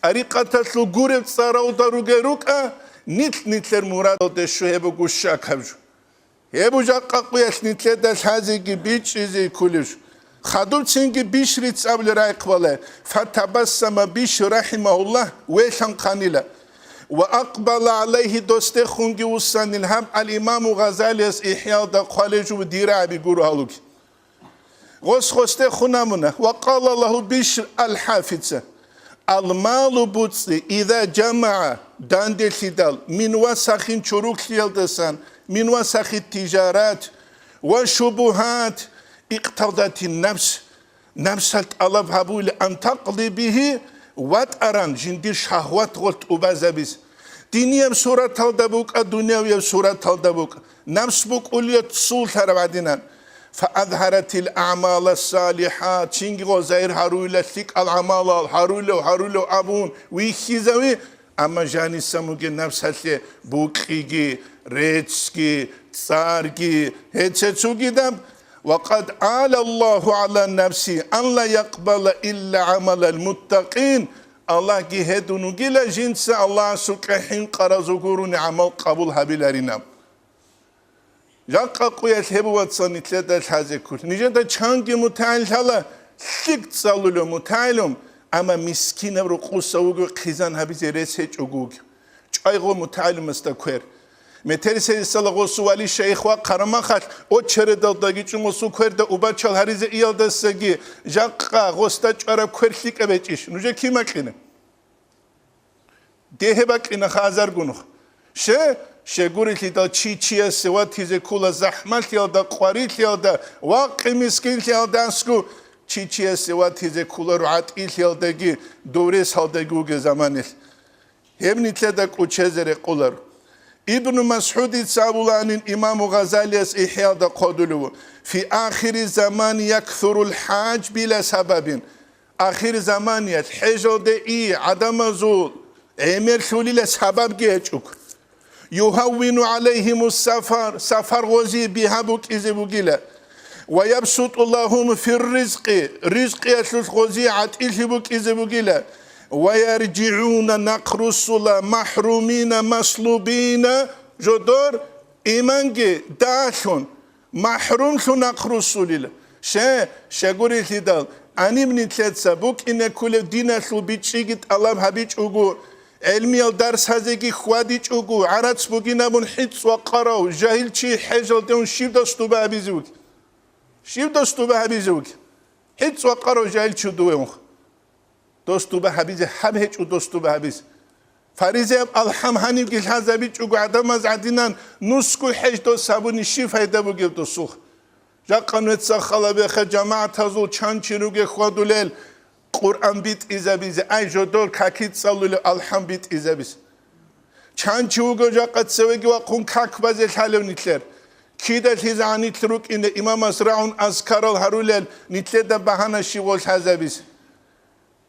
طريقة غورب تصارو داروغلوكا نتلر مراد دشو هبو غوشا كبجو هبو جاقا قويس نتلر داش هازيگي بيچ زي كولش خادو تسنگي بيش ريتس أبل رايق ولا فتبسم بيش رحمه الله ويشان قانيلا وأقبل عليه دوسته خونگي وسان الهم الإمام غزالي إحياء دا قالجو ديرا بيقولوا هلوك غسته خنامنا وقال الله بشر الحافظ المال بوتسي إذا جمع داندل سيدال من وسخين شروك سيالدسان من وسخ التجارات وشبهات اقتضت النفس نفسك الله هبول أن تقضي به واتأران جندي شهوات غلط أبازابيس دينيا بسورة تلدبوك الدنيا بسورة تلدبوك نفس بوك أولية سول تربعدنا فأظهرت الأعمال الصالحات شينغ غزير هارولة ثق الأعمال هارولة أبون ويخيزوي أما جاني سموك نفس هسي بوكيجي ريتسكي تصاركي هتسوكي دم وقد آل الله على نفسي أن لا يقبل إلا عمل المتقين الله كي هدونو جيلا جنس الله سكحين قرزوكورون عمل قبول هبيلارينام جاقا قويس هبو واتسان اتلدش هازي كور نيجا دا چانگي متعال حالا سيك تصالولو متعالم اما مسكين برو قوسا وگو قيزان هبيزي رسيج وگوگ چايغو متعالم استا كوير متر سيد صلى غسوالي شيخ وقرما خاش او چره داداگي چون غسو كوير دا اوبا چال هريز ايال دستگي جاقا غستا چارا كوير سيك ابچيش نوجا كي مكينه ده بكينه خازر گونخ شه شگوری دا چی سوات هیچ کول زحمت یا دا قوریت یا دا واقع مسکین یا دا اسکو چی سوات هیچ کول رعایت یا داگی دوره سالگو گزمانه هم نیت دا کوچه زر قولر ابن مسعود سابولان امام غزالی از احیا دا قدلو في آخر زمان يكثر الحاج بلا سبب آخر زمان الحج ده عدم زول امر شولي لسبب جيچوك يهون عليهم السفر سفر غزي بهابوك إزبوغيلا ويبسط اللهم في الرزق رزق يسوس غزي عتيشبوك إزبوغيلا ويرجعون نقر الصلاة محرومين مسلوبين جدور إيمانجي داشون محروم شو نقر الصلاة شغوري تدال أني من تلتسبوك إن كل دين شو بيتشيجت الله هبيتش أقول علمي الدرس هذيك خواديش أقول عرض بقينا من حدث وقراء جاهل شيء حجل دون شيف دستوبة بيزوج شيف دستوبة بيزوج حدث وقراء جاهل شو دوينخ دستوبة بيز حبهج ودستوبة بيز فريزة الحم هني بقول هذا بيج أقول عدم از عدينا نسكو حج دو سابوني شيف هيدا بقول دسوخ جا قنوت سخلا بخ جماعة تزول چند چروج خوادولل قرآن بیت ایزابیز ای جدول کاکیت سالول الحم بیت ایزابیز چند چوگو جا قد سوگی و قون کاک بازل حالو نیتلر کیدل هیزان نیتلروک این امام اسرعون از کارال هرولل نیتلر دا بحانه شیوال هزابیز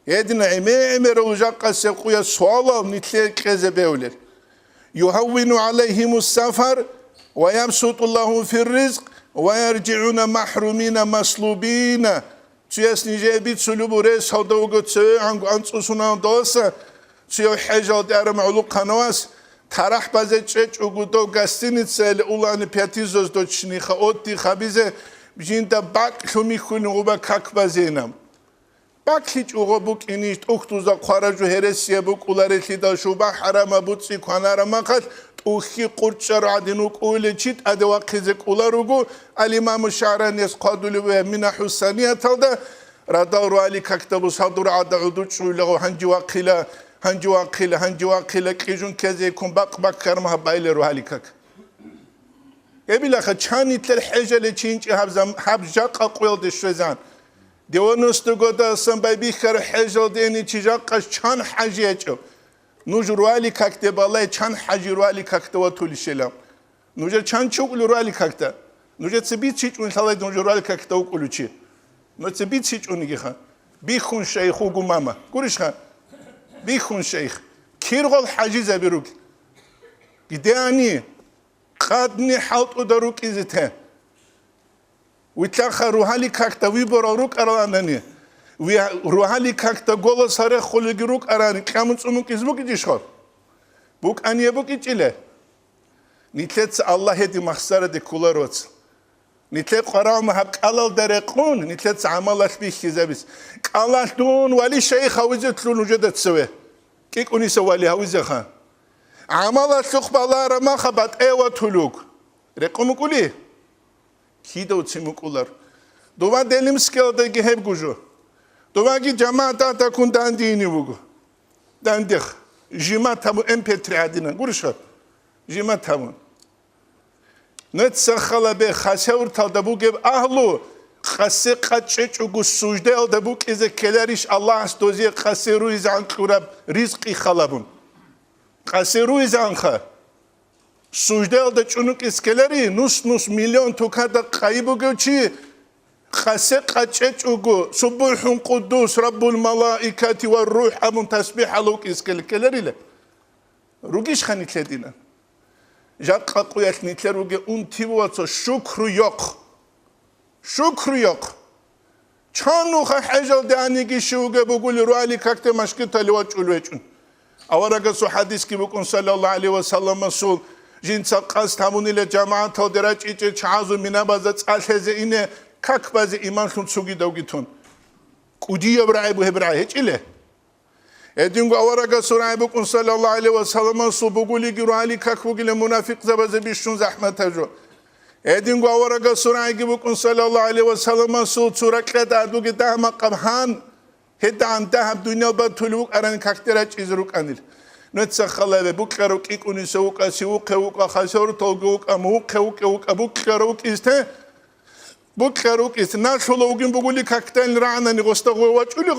یدنا ایمه رو جا قد سوگویا سوالام نیتلر کزه بیولر يهون عليهم السفر ويبسط الله في الرزق ويرجعون محرومين مسلوبين سياس نجابيت سلوبو ريس هادا وقت سوى عنصو سنان داسا سيو حجال دار معلوق قنواس ترح بازه چچ وقتو قستينيت سال اولان پیاتيزوز دو چنيخا اوتي خبيزه بجين دا باك شمي خوني غوبا كاك بازينام باك هيچ اوغا بوك انيشت اختوزا قارجو هرسيه بوك اولاريتي دا شوبا حرام بوتسي قانارا مقات اوخي قرچر عدنوك اولي چيت ادوا قيزك اولاروغو الامام الشعراني يسقادولي من حسانية تلدا رادارو علي كاكتبو صدور عدا عدود شويلغو هنجي واقيلا كيجون كزي يكون باق كرمها بايلي رو علي كاك يبيلا خا چاني تل حاجة لچينج هاب جاقا قويل دي شوزان ديوانوستو قودا سنباي بيخر حاجة ديني چي جاقاش چان حاجة يچو نوجر روالي كاكتة بالله چان حاجي روالي كاكتة وطولي شلام نوجر چان چوكل روالي كاكتة نوجر تبيت شيء ون ثلاث نوجر روالي كاكتة وكلو شيء نو تبيت شيء ونيجي خا بيخون شيخ وقمامة قولش خا بيخون شيخ كيرغل حاجي زبيروك قداني قادني حاط ودروك إزته ويتلاخا روحالي كاكتة ويبراروك أرانني روحالی کاکتا گولا ساره خلقی روک ارانی قیامت سموکیز بوکی جیشخور بوک انیه بوکی چیله نیتلت الله هدی مخصاره دی کولا روز نیتلت قرام حق علال درقون نیتلت عمالش بیخیزه بیس قالال دون ولی شیخ هاویزه تلون وجدت سوه کی کنی سوالی هاویزه خان عمالش تقبالا رما خبت ایوه تلوک رقم کولی کی دو تیموکولار دوما دلیم سکلده که هب گوشو دوما کی جماعت تا کن دندینی بگو دندخ جیما تامو MP3 عدینا گورشا جیما تامو نت سخلا به خسور تا دبو گب اهلو خسه قچچ و سجده ال دبو از کلریش الله است دوزی خسه روی زن قرب رزقی خلابون خسه روی زن خ سجده ال دچونک اسکلری نص میلیون توکا دا قایبو گو چی خسه قچچ و سبح قدوس رب الملائکه و الروح امون تسبیح الوک اسکلری له روگیش خنیت دینا جات قاقویت نیتلر وگه اون تیواتو شکر yok چانو خا حجل دانیگی شوگه بگولی رو علی کاکت مشکی تلیوات چولوچون اوارگه سو حدیث کی بکن صلی الله علیه و سلم مسول جنس قصد همونی لجماعت ها درج ایچه چازو مینه بازد الهزه اینه کاک بازی ایمان خون سوگی دوگیتون کودی برای بو هبرای هیچ ایله ادینگو اوارگه سورای بکن صلی الله علیه و سلم مسول بگولی گی رو علی کاک بگولی منافق زبازه بیشتون زحمت تجو ادینگو اوارگه سورای گی بکن صلی الله علیه و سلم مسول سورکه دردو گی ده مقبهان هدان ده دنیا با طلوع اران کاکتره چیز رو کنیل نتسخله به بکروک ایکونی سوک سوک خسر توگوک اموک بکروک استه بکروک است نشلوگیم بگولی کاکتل رانه نگستگو واچولی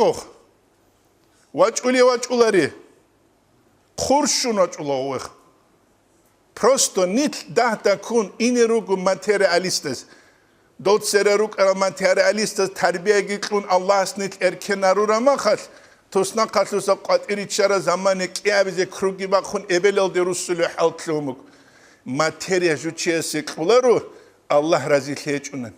خورشون واچولوه просто нит да такун инеругу материалистес дот серерук материалистес тарбияги кун аллахс нит эркенарура махал тосна касуса қатиричара замане киабизе круги бахун эбелел де русулу халтлумук материя жучеси кулару аллах разилхечунан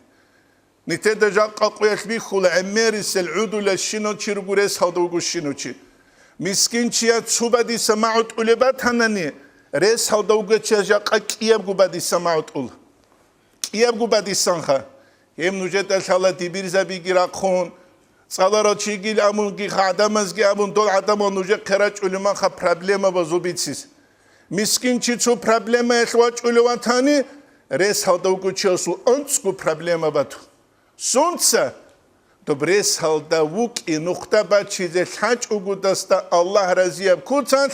ните да жақа қояшби хула амери селуду лашино чиргурес хадугу шинучи мискинчия цубади самаут улебатанани رئیس هادوگه چه کیاب گوبادی سماعت اول کیاب گوبادی سانخه هم نوجت الحاله دیبیر زبی گیرا خون سالارا چیگیل امون گی خادم از گی امون دول آدم و نوجت خراج علمان خا پرابلم با زوبیتسیز مسکین چی چو پرابلم اشواج علواتانی رئیس هادوگه چه سو انسکو پرابلم با تو سونسه تو رئیس هادوگ این نقطه با چیزی حج اگودستا الله رضیاب کوتاه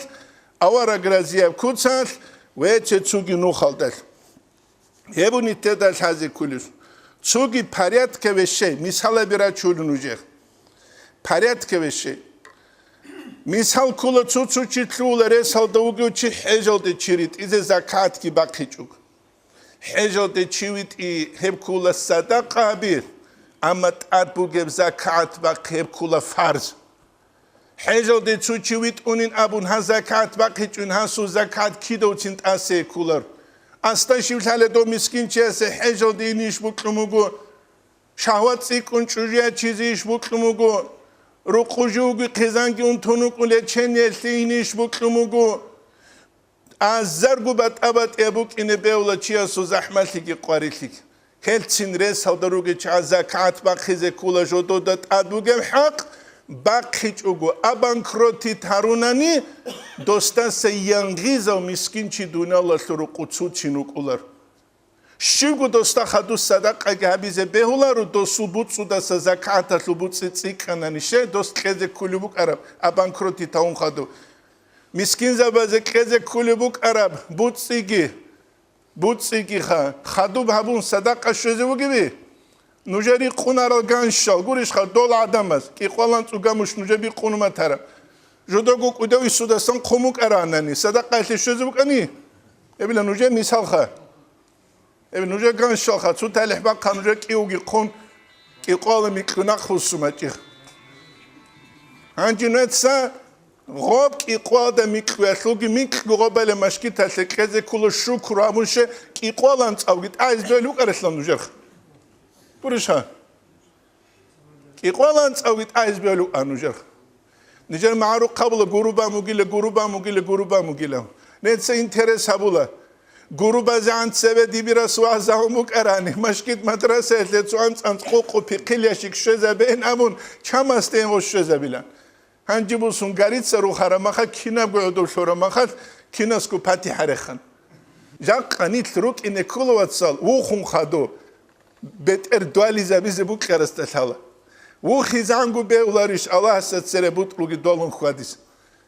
اوارا گرازیاب کوتاه و چه چوگی نوخالدر هبونی تداش هزی کلیش چوگی پریت که بشه مثال بیرا چولونوجه پریت که بشه مثال کلا چو چیتلول رسال دوگو چی حجال چیرید ایز زکات کی باقی چوگ حجال چیوید ای هب کلا صدقه بیر اما تاد بوگب زکات باقی هب کلا فرض حجال دی چو چیوید اونین ابون ها زکات باقی چون ها سو زکات کی دو چند آسه کولر استا شیوتاله دو مسکین چیسه حجال دی نیش بکنمگو شهوت سی کن چوجیا چیزیش بکنمگو رو خوجوگی خزانگی اون تونو کله چنیلتی نیش بکنمگو از زرگو بات ابد ابوک اینه بیولا چیا سو زحمتی کی قاریتی هلتین رس هدروگی چه زکات باقی ز کولا جودو داد ادوگم حق باقیچ اوگو ابانکروتی تارونانی دوستا سیانگیز و مسکین چی دنیا لطرو قدسو چینوکولر شیگو دوستا خدو صدق اگه هبیزه بهولر و دوستو بودسو دستا زکاة لو بودسی تیکنانیشه دوست خیزه کلیبوک عرب ابانکروتی تاون خدو مسکین زبازه خیزه کلیبوک عرب بودسیگی خدو بهبون صدق شوزه بگی بی نوجری خونارال گانشال گوریش خال دول آدم است که خالان تو گموش نوجری خونم ترا جداگو کدوی سودستان خموک اراننی صدقه شوزه بکنی ابی نوجری مثال خا ابی نوجری گانشال خا تو تله با کانوجری کیوگی خون کی قال میکنه خصومتی هنچنین سا غاب کی قاد میکوشوگی میکگو بله مشکی تلکیز کل شکر آموشه کی قالان تاوگید از دلوک ارسلان نوجر برش ها إقوالان أويت أيز بيلو أنوجر نجر معروف قبل غروبا مغيلة نتسا إنترس هبولا غروبا زعان سبب دي برسوا زهمك أراني مشكيت مدرسة لتسوان أنتقوق في قليشك شزا بين أمون كم استين وشزا بلان هنجيبو سونغاريت سرو خرمخا كينا بقعدو شورمخا كينا سكو باتي حرخان جاق قنيت روك إن كل واتسال وخون خادو بتر دوالي زبيزي بوك خرستالها وخيزانغو بيولاريش الله ستسري بوتلوغي دولون خواديس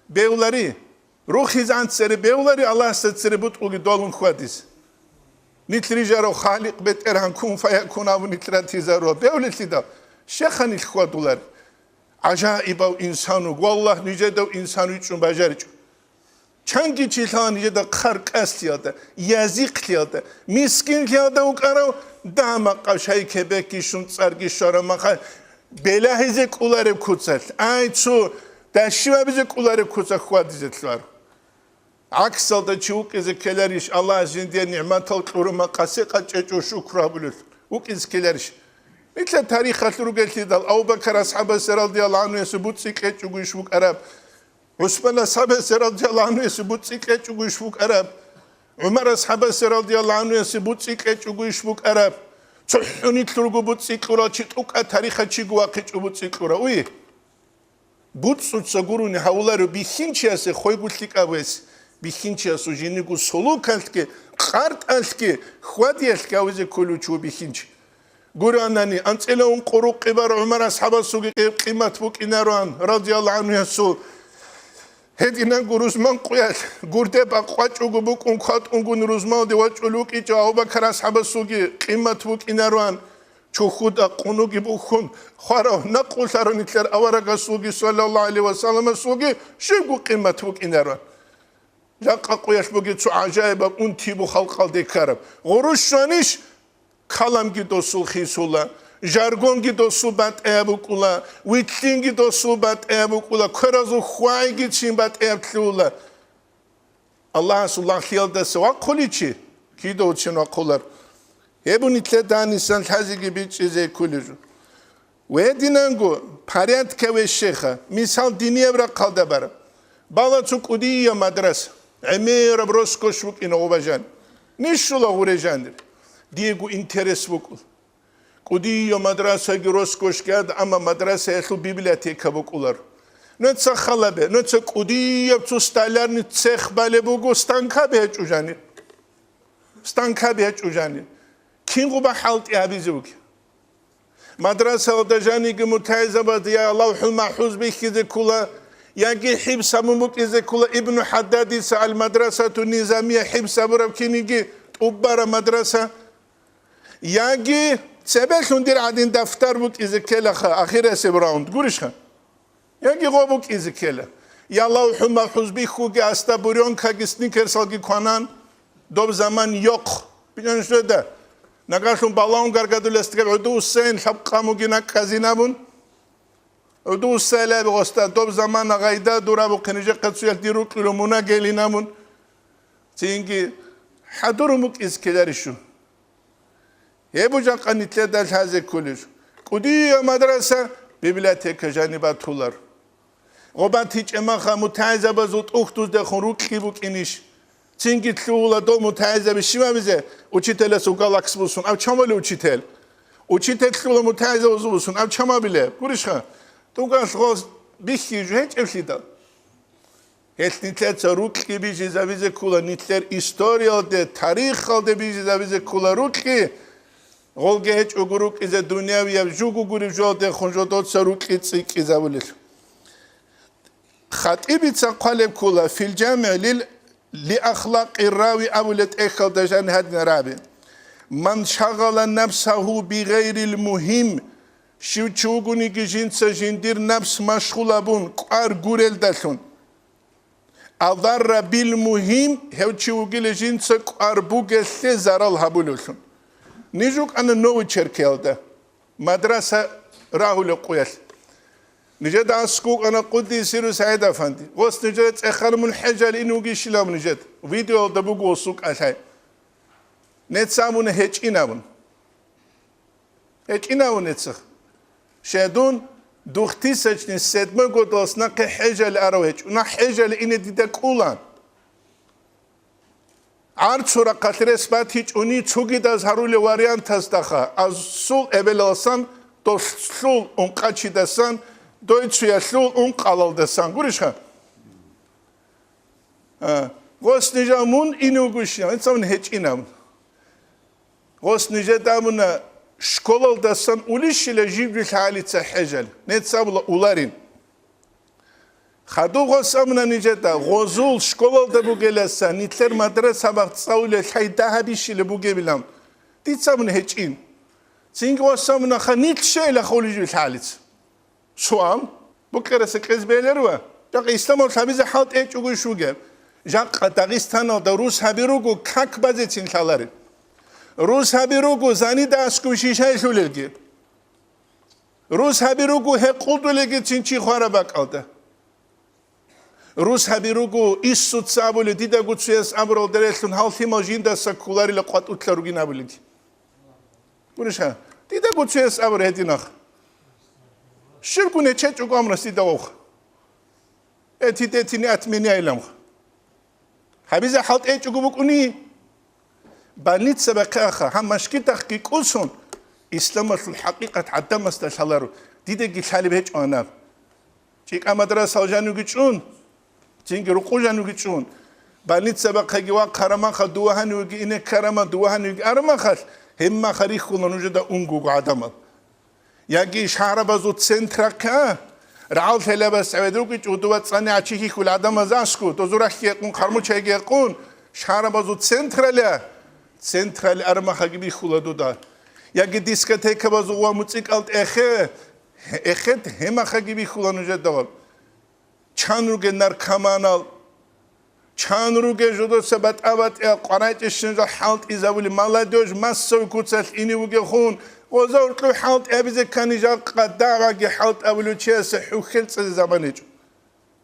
بيولاري روخيزان تسري بيولاري الله ستسري بوتلوغي دولون خواديس نتري جارو خالق بتر هنكون فيكون أبو نتراتي زارو بيولتي دا شيخان الخوادولار عجائب إنسانو والله نجدو إنسانو يجون بجارجو چنگی چیزها نجده خرق استیاده یزیقلیاده میسکینلیاده و کارو دام قشای کبکیشون سرگیشاره مخه بلهیزه کولاره کوچت ای چو دشیو بیزه کولاره کوچت خواد دیزتلار عکسال دا چوک از کلاریش الله زنده نعمت القرو مقاسی قچو شکر بلد وک از کلاریش مثل تاریخ رو گلتی دال او بکر اصحاب رضی الله عنه ثبوت سیکت چوگوش وک عرب عثمان أصحاب رضي الله عنه يسبوت سيكت ويشفوك عرب عمر أصحاب رضي الله عنه يسبوت سيكت ويشفوك عرب صحوني تلقوا بوت سيكورا تشتوك التاريخ تشيقوا قيت بوت سيكورا وي بوت سوتسغوروني هاولارو بيخينشياسي خوي بوتليك أويس بيخينشياسو جينيقو سولوك ألتكي قارت ألتكي خوادي ألتكي أويزي كولو چو بيخينش قراناني أنتلون قروق قبار عمر أصحاب السوق قيمة بوك إناروان رضي الله عنه يسول هدينا غروزمان قيال غورده باقواچ وغبوك انخات انغون روزمان دیواچولوك اجاوبا كراس حبسوگي قيمت بوك اناروان چو خدا قونوگي بوخون خارا نقول سرنيتلر اورغا سوگي صلى الله عليه وسلم سوگي شيغو قيمت بوك اناروان جاقا قياش بوگي چو عجائب اون تيبو خلقال ديكارب غروشانيش كلامگي دوسول خيسولا جارگونگی دو صوبت ابوکولا ویتلینگی دو صوبت ابوکولا کرازو خواهیگی چین بات ابتلولا الله سبحانه خیال دست وقتی چی کی دو چین وقتلر هبونیتله دانیسان تازگی بیچ چیزی کلیجو و دینانگو پریات که شیخه مثال دینی برا قلده برا بالا تو کدیه مدرسه امیر بروسکوش بک اینو بجان نیشولا غورجاندر دیگو اینترس بکول قدية مدرسة جروسكوش كاد أما مدرسة يخلو بيبلياتيكا بقولر نتسا خلبه نتسا قدية بتستالر نتسخ بالي بقو ستانكا بيهج وجاني ستانكا بيهج وجاني كين غبا حالت إعبيزوك مدرسة ودجاني متعزة بديا لوح المحفوظ بيكي كولا يجي حبس ممك إذا كولا ابن حدادي سأل مدرسة النظامية حبس برب كينيجي أبرا مدرسة يجي سبب دير عادين دفتر بوك إزكيلا خا أخيرا سبراوند قولش خا يجي غوبوك إزكيلا يا الله وحما حزبي خوجي أستابوريون كاجسني كرسالجي كونان دوب زمان يق بيجان شو ده نقاشون بالون قرقدو لاستقبل عدو السين حب قامو جينا كازينابون عدو السيلة بغستا دوب زمان غايدا دورا بقنيجة قدسو يديرو كيلومونا جيلينامون تيجي حضرموك إزكيلا شو يبوجا قنيتله دال هذا كلش قدية مدرسة بيبلياتيكا جانباتولار غبات هيج اما خا متعزة بزوت اختوز دخون روك خيبوك انيش تينجي تلولا دو متعزة بشيما بزي اوچيتل سو گالاكس بوسون او چما لي اوچيتل تلولا متعزة بوسون او چما بيله قريشخا تو گاس غوز بيخي جو هيج افليدا هيتنيتل روك خي بيجي زابيزه كولا نيتلر استوريا ده تاريخ ده بيجي زابيزه كولا روك غولگهج اگروک از دنیا ویاب جوگو گوری جوده خونجودات سروک ایتسیک ازاولل خطیبی تقالب کولا فی الجامع لأخلاق الراوي أولت إخل دجان هدنا رابي من شغل نفسه بغير المهم شو چوگونی که جنس جندیر نفس مشغول بون قار گورل دلون أضر بالمهم هو چوگل جنس قار بوگل زرال هبولشون نيجوك أنا نوي تشركيل ده مدرسة راهول قويل نجد أسكوك أنا قدي سيرو سعيد أفندي وست نجد أخر من حاجة لإنه جيش لام نجد فيديو ده بقول وسوق أشياء نتسامون هيج إناون نتسخ شدون دوختی سچنی سدمه گودلس نه که حجل اروهج نه حجل اینه دیده کولان عرض را قطر اسبت هیچ اونی چوگید از هرول واریانت هست دخه از سول ابلاسان دو سول اون قچی دستان دوی چویا سول اون قلال دستان گوریش خواهد غوست نجامون اینو گوشیم انسان هیچ اینم غوست نجامون شکلال دستان اولیشیل جیبریل حالیت حجل نتصابل اولارین خدو غوستمون نجدا غوزول شکلال ده بوگلسا نیتلر مدرسه وقت ساوله خی ده بیشیل بوگه بیلم دیتصابون هیچ این چینگ غوستمون خا نیت شیل خولی جیبریل حالیت شوام بکرسه کز بیلروه جاق اسلام تبیز حالت ایچ اوگوی شوگه جاق داغستان و روس هبیروگو کک بازی چین خالاری روس هبیروگو زنی دستگو شیشه شولگی روس هبیروگو هقولدو لگی چین چی خواره بکالده روس هبیروگو ایسود سابولی دیده گو چیز امرال درستون حالتی ماجین دستا کولاری لقوات اوتلاروگی نبولیگی برش ها دیده گو چیز امر هدی نخ شرکونه چه چوگو امرستی دواخ eti detini atmeni aylam. Habize halt et çubuk uni. Banit sebekha ham mashki tahqiq olsun. İslamatul hakikat hatta mastaşalar. Dide ki talib hiç ana. Çik amadra savjanu güçün. Çünkü rukujanu güçün. Banit sebekha giwa karama khaduhanu gi ine karama duhanu gi arama khas. Hemma kharikh kullanıcı da ungu adamı. Ya ki şahra bazu centraka. رعال ثلا بس عودروك جودوات صنع عشيكي كل عدم زاسكو تزورح يكون خرمو شيء يكون شهر بازو سنترال أرما خجبي خلا دودا يا ديسكتيك بازو وموسيقى الت أخد هما خجبي خلا نجد دوال چانروج نار كمانال چانروج جودو سبت أبد قرائت الشنجة حالت إزاولي مالادوج مسو كوتسل إني وجه خون وزارت له حالت أبيز كان يجا قدارة حالت أولو تشيس حوخلت زمانيج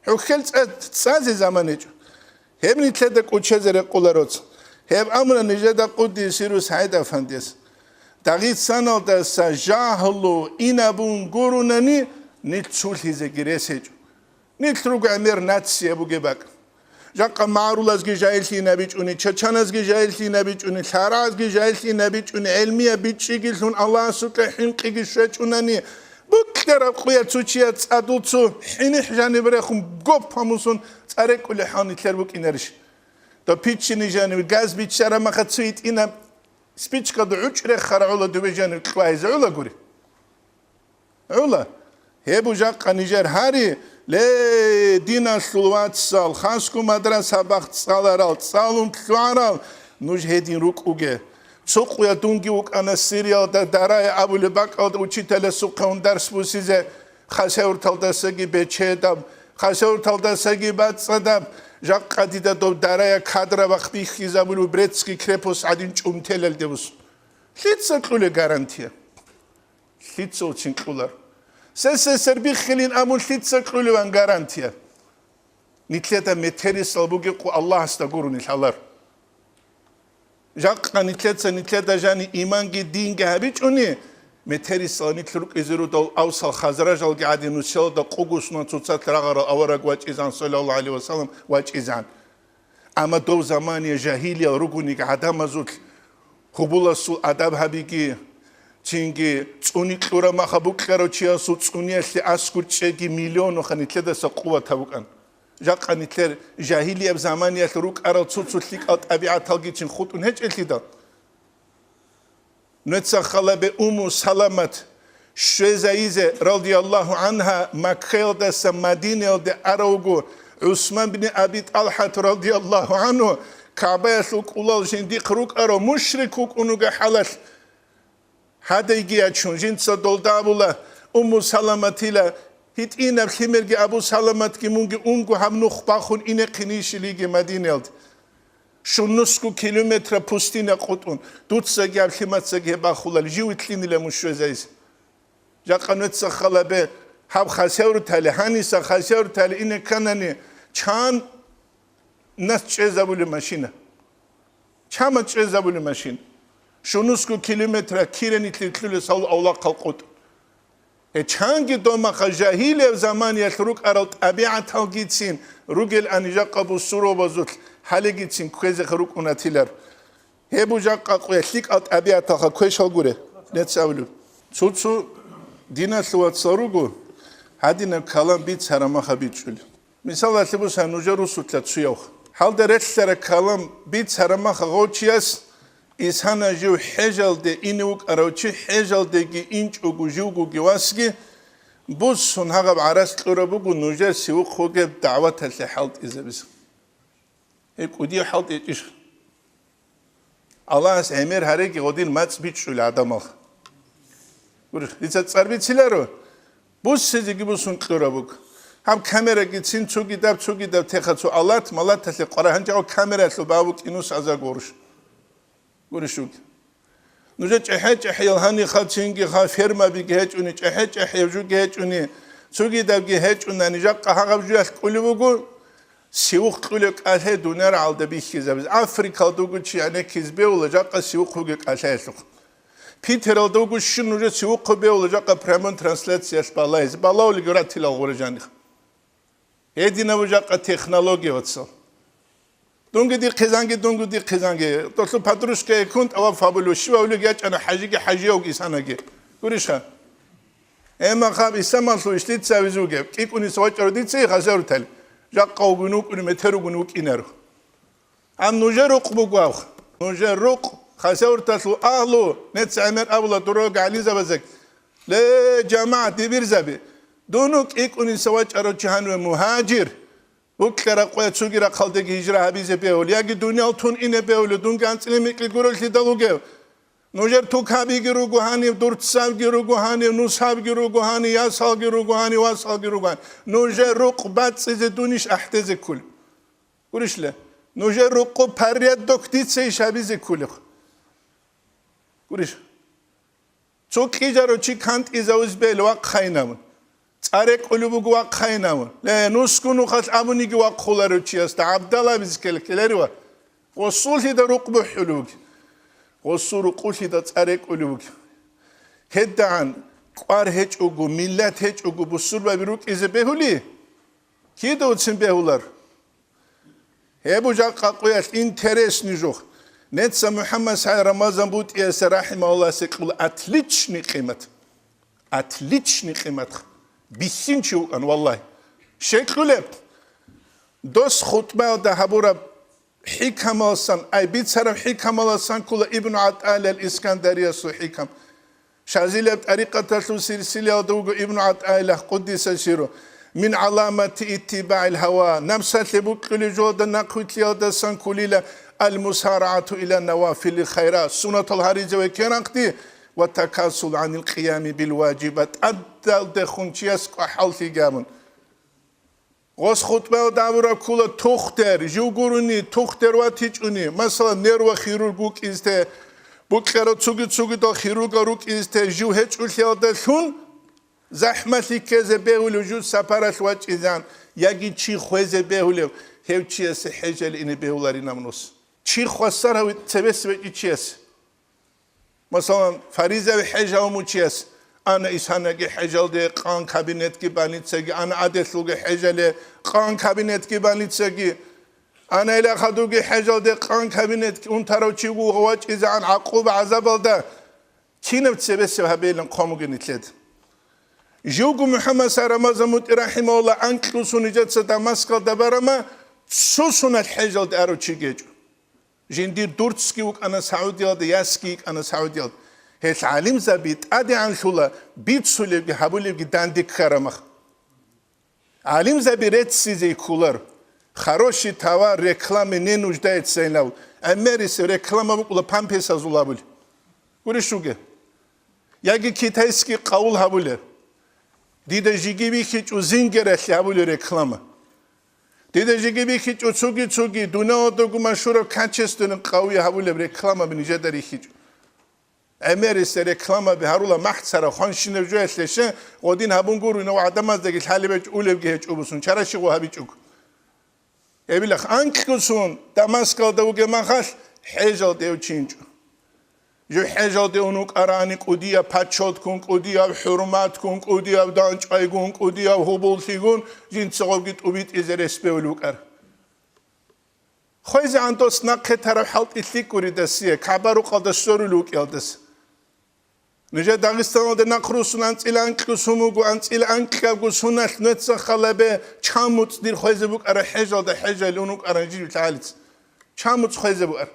حوخلت ساز زمانيج هم نتلدك وتشزر قلروت هم أمر نجدا قدي سيروس هيدا فندس دقيت سنة دس جاهلو إنابون قرونني نتشول هذا جريسج نتروق أمير ناتسي أبو جبك جاك معرولاز جاهلتي نبيجوني تشاناز جاهلتي نبيجوني ثراز جاهلتي نبيجوني علمية بيتشيجلون الله سبحانه كيجشونني بكرة قوية توشيات أدوتو حين حجاني بريخم قب همسون تارك كل حاني تلبك إنرش دا بيتشني جاني غاز بيتشارا ما خدسويت إنا سبيتش قد عشرة خرعولا دوبيجاني كوايز علا قولي علا هبو جاك نيجر هاري لا دينا سلوات سال خاصكو مدرسة بخت سالارال سالون كوارال نوج هدين روك اوجه سوق يا دونجي وك انا سيريال دا دراي ابو لباك او وچيتل سوقون درس بوسيزه خاسور تلدسگي بچيدم خاسور تلدسگي بات صدم جاق قديدا دو دراي كادرا وقتي خيزابلو بريتسكي كريبوس ادين چومتلل دبوس ليتسقلو غارانتيا ليتسو چينقولار سربي خلين أمون تتسكروا لوان غارانتيا نتلتا متريس البوغي قو الله استغورو نتحالر جاق نتلتا جاني إيمان جي دين جهبيج أني متريس نتلروك إزيرو دول أوصل خزراج القعدي نسيل دا قوغوس نتوصات رغر أورق واج إزان صلى الله عليه وسلم واج إزان أما دو زماني جاهيليا رغوني قعدا مزوك خبولا سو أداب هبيجي چینگی چونی کورا ما خبوک کروچیا سو چونیش اسکوچگی میلیون و خنیتله دست قوت هبوکن جاک خنیتله جاهلی اب زمانی روک اراد سوتلیک ات ابیعت هلگی چین خود اون هیچ التیدا نتسا خلاب سلامت شزایزه رضی الله عنها مکهل دست مدینه د اروگو عثمان بن ابی طلحه رضی الله عنه کعبه سوک اولال جندی روک ارو مشرکوک اونوگه حلال هذا يجي أشون جنس دولدابولا سلامتيلا هيت إنا بخمرجي أبو سلامت كي مونجي أونجو هم نخباخون إنا قنيش ليجي مدينة شو نسكو كيلومتر بوستينا قطون دوت سجى بخمات سجى باخولا الجو تلين لمشوا زيز جا قنوت سخلا به هب خسير تالي هاني سخسير تالي إنا كنني كان ناس تجذبوا الماشينة كم تجذبوا الماشينة شنوسكو كيلومتر كيرني تلتلو سال أولا قلقود چانگی دوما خجاهیل زمانی روک ارالت طبیعت ها گیتسین روگل انیجا قبو سورو بازوت حالی گیتسین کویز خروک اوناتیلر هبو جا قاقویشلیک ات طبیعت ها کویش ها گوره نتساولو چو دینا سوات ساروگو هادینا کلام بیت سرما خبیت شول مثال وقتی بو سنوجا رو سوتلت سویاخ حال درست سر کلام بیت سرما خواهچیاس İnsan jiu hejalde inuk arauçi hejalde ki inç ugu jiugu giwaski bu sunhaga aras qurabugu nujer siu khoge davet el halt izebis hep udi halt etiş Allah emir hareki odin mats biçül adamı bur ditsat tsarbitsilero bu sizi gibi sun qurabug ham kamera gitsin çu gidap texatsu alat malat el qarahanca o kamera su babuk inus azar goruş Görüşük. Nuje çehet yalhani khatsingi kha firma bi geç uni çehet yevju geç uni sugi da geç uni nija qaha bjuas qulugu sivuq quluk alhe dunar alda bi kizabiz Afrika dugu çiyane kizbe olacak sivuq quluk alhe Peter dugu şu nuje sivuq be olacak premon translasyas balayız balauli göratil algorajani Edina olacak teknoloji vatsa Dungu di qizangi Toslu patruşka kunt ava fabulu şiva ulu geç ana haji o gisana ge Gurişa Ema khab istamansu işlit savizu ge Kikuni savaçları ditse xasaru tel Jaqqa ugunuk unu meteru gunuk ineru Am nujeruq buguav Nujeruq xasaru taslu ahlu Net samer avla duru gali zabazek Le cemaat dibir zabi Dunuk ikuni savaçları cihan ve muhacir Uklara qoya tsugira khaldagi hijra habize beol yagi dunya tun ine beol dun gantsle mikli gorolti daluge nojer tukhabi giru guhani durtsav giru guhani nusab giru guhani yasal giru guhani wasal giru guhani nojer ruqbat size dunish ahteze kul Gurishle nojer ruqu pariyat doktitse shabize kul Gurish Çok kijaro chi kant izawz bel waq khaynam Arek ulubugu waq khaynam le nuskunu khas abunigi waq khularu chiasta Abdallah bizkelkeleri var Qosulhi da ruqbu hulug Qosuru qulhi da arek ulubug Heddan qar heç ugu millet heç ugu busurba biruk ize behuli Ki da utsin behular Hebu jaqqa qoyas interes nijox Netsa Muhammed sallallahu Ramazan but yese rahimahullah sekul atlichni qimat Atlichni qimat Bisinci ulan vallahi. Şeklep. Dos khutba da habura hikam alsan, ay bir taraf hikam alsan kula İbn At'al el-İskandariya su hikam. Şazilep tariqataslu silsile adugu İbn At'al kuddise siru. Min alamati ittiba'il hava. Namsatli bukli joda nakutli adasan kulila al-musara'atu ila nawafili khayra. Sunatul harice ve kerakti. وتكاسل عن القيام بالواجبات أدل دخونتياس قحالتي جامن غوس خطبة دعورا كولا تختر جوغوروني تختر واتيجوني مثلا نيرو خيروغوك إزته بوكرا تسوغي دا خيروغاروك إزته جو هيج أوليادا شون زحمتي كذا بيهولو جو سپارش واج إذان ياجي چي خوزه بيهولو هيو چياس حجل إني بيهولاري نمنوس چي خوصار هاوي تبس بيجي چياس Mesela farize ve hecca umuçiyes. Ana ishanagi hecalde qan kabinet ki banitsegi. Ana adetluge hecale qan kabinet ki banitsegi. Ana ila khaduge hecalde qan kabinet ki un tarochigu gwaç izan aqub azabalda. Kinev sebesse habelen qamugen itled. Jugu Muhammed sallallahu aleyhi rahimahullah anklusun icatsa Damaskal dabarama susunat hecalde arochigej. Jindir Durtski uk ana Saudiyada yaski ana Saudiyada. Hes alim zabit adi anshula bit sulevgi habulevgi dandik karamak. Alim zabiret size kular. Хороший товар рекламе не нуждается в Америке реклама букла пампеса зулабул. Гуришуге. Яги китайский qaul habule. Дида жигиби хич узингера habule реклама. Дида жигиби хич цуги дуна одогу машура качествен qawi habule реклама бинижадари хич. Америке реклама бихарула махцара хоншинев жуэслеше один хабунгуру но адамаздagi халибеч улевги хич убусун чарашигу хабичук. Ebilach anklusun Damaskalda uge machas hejal deu chinchu. جو حجاد اونوک ارانی قدیا پچات کن قدیا حرمت کن قدیا دانچای کن قدیا حبولتی کن جین صغبگیت اوبیت ازر اسپولوک ار خویز اندوس نقه طرف حلط اتلیک کوری دستیه کبرو قدستورو لوک یادست نجا داغستان ده نقروسون انتیل انکسومو انتیل انکگو سونت نتس خلبه چاموت دیر خویز بوک ار حجاد حجال اونوک ارانجی تعالیت چاموت خویز بوک ار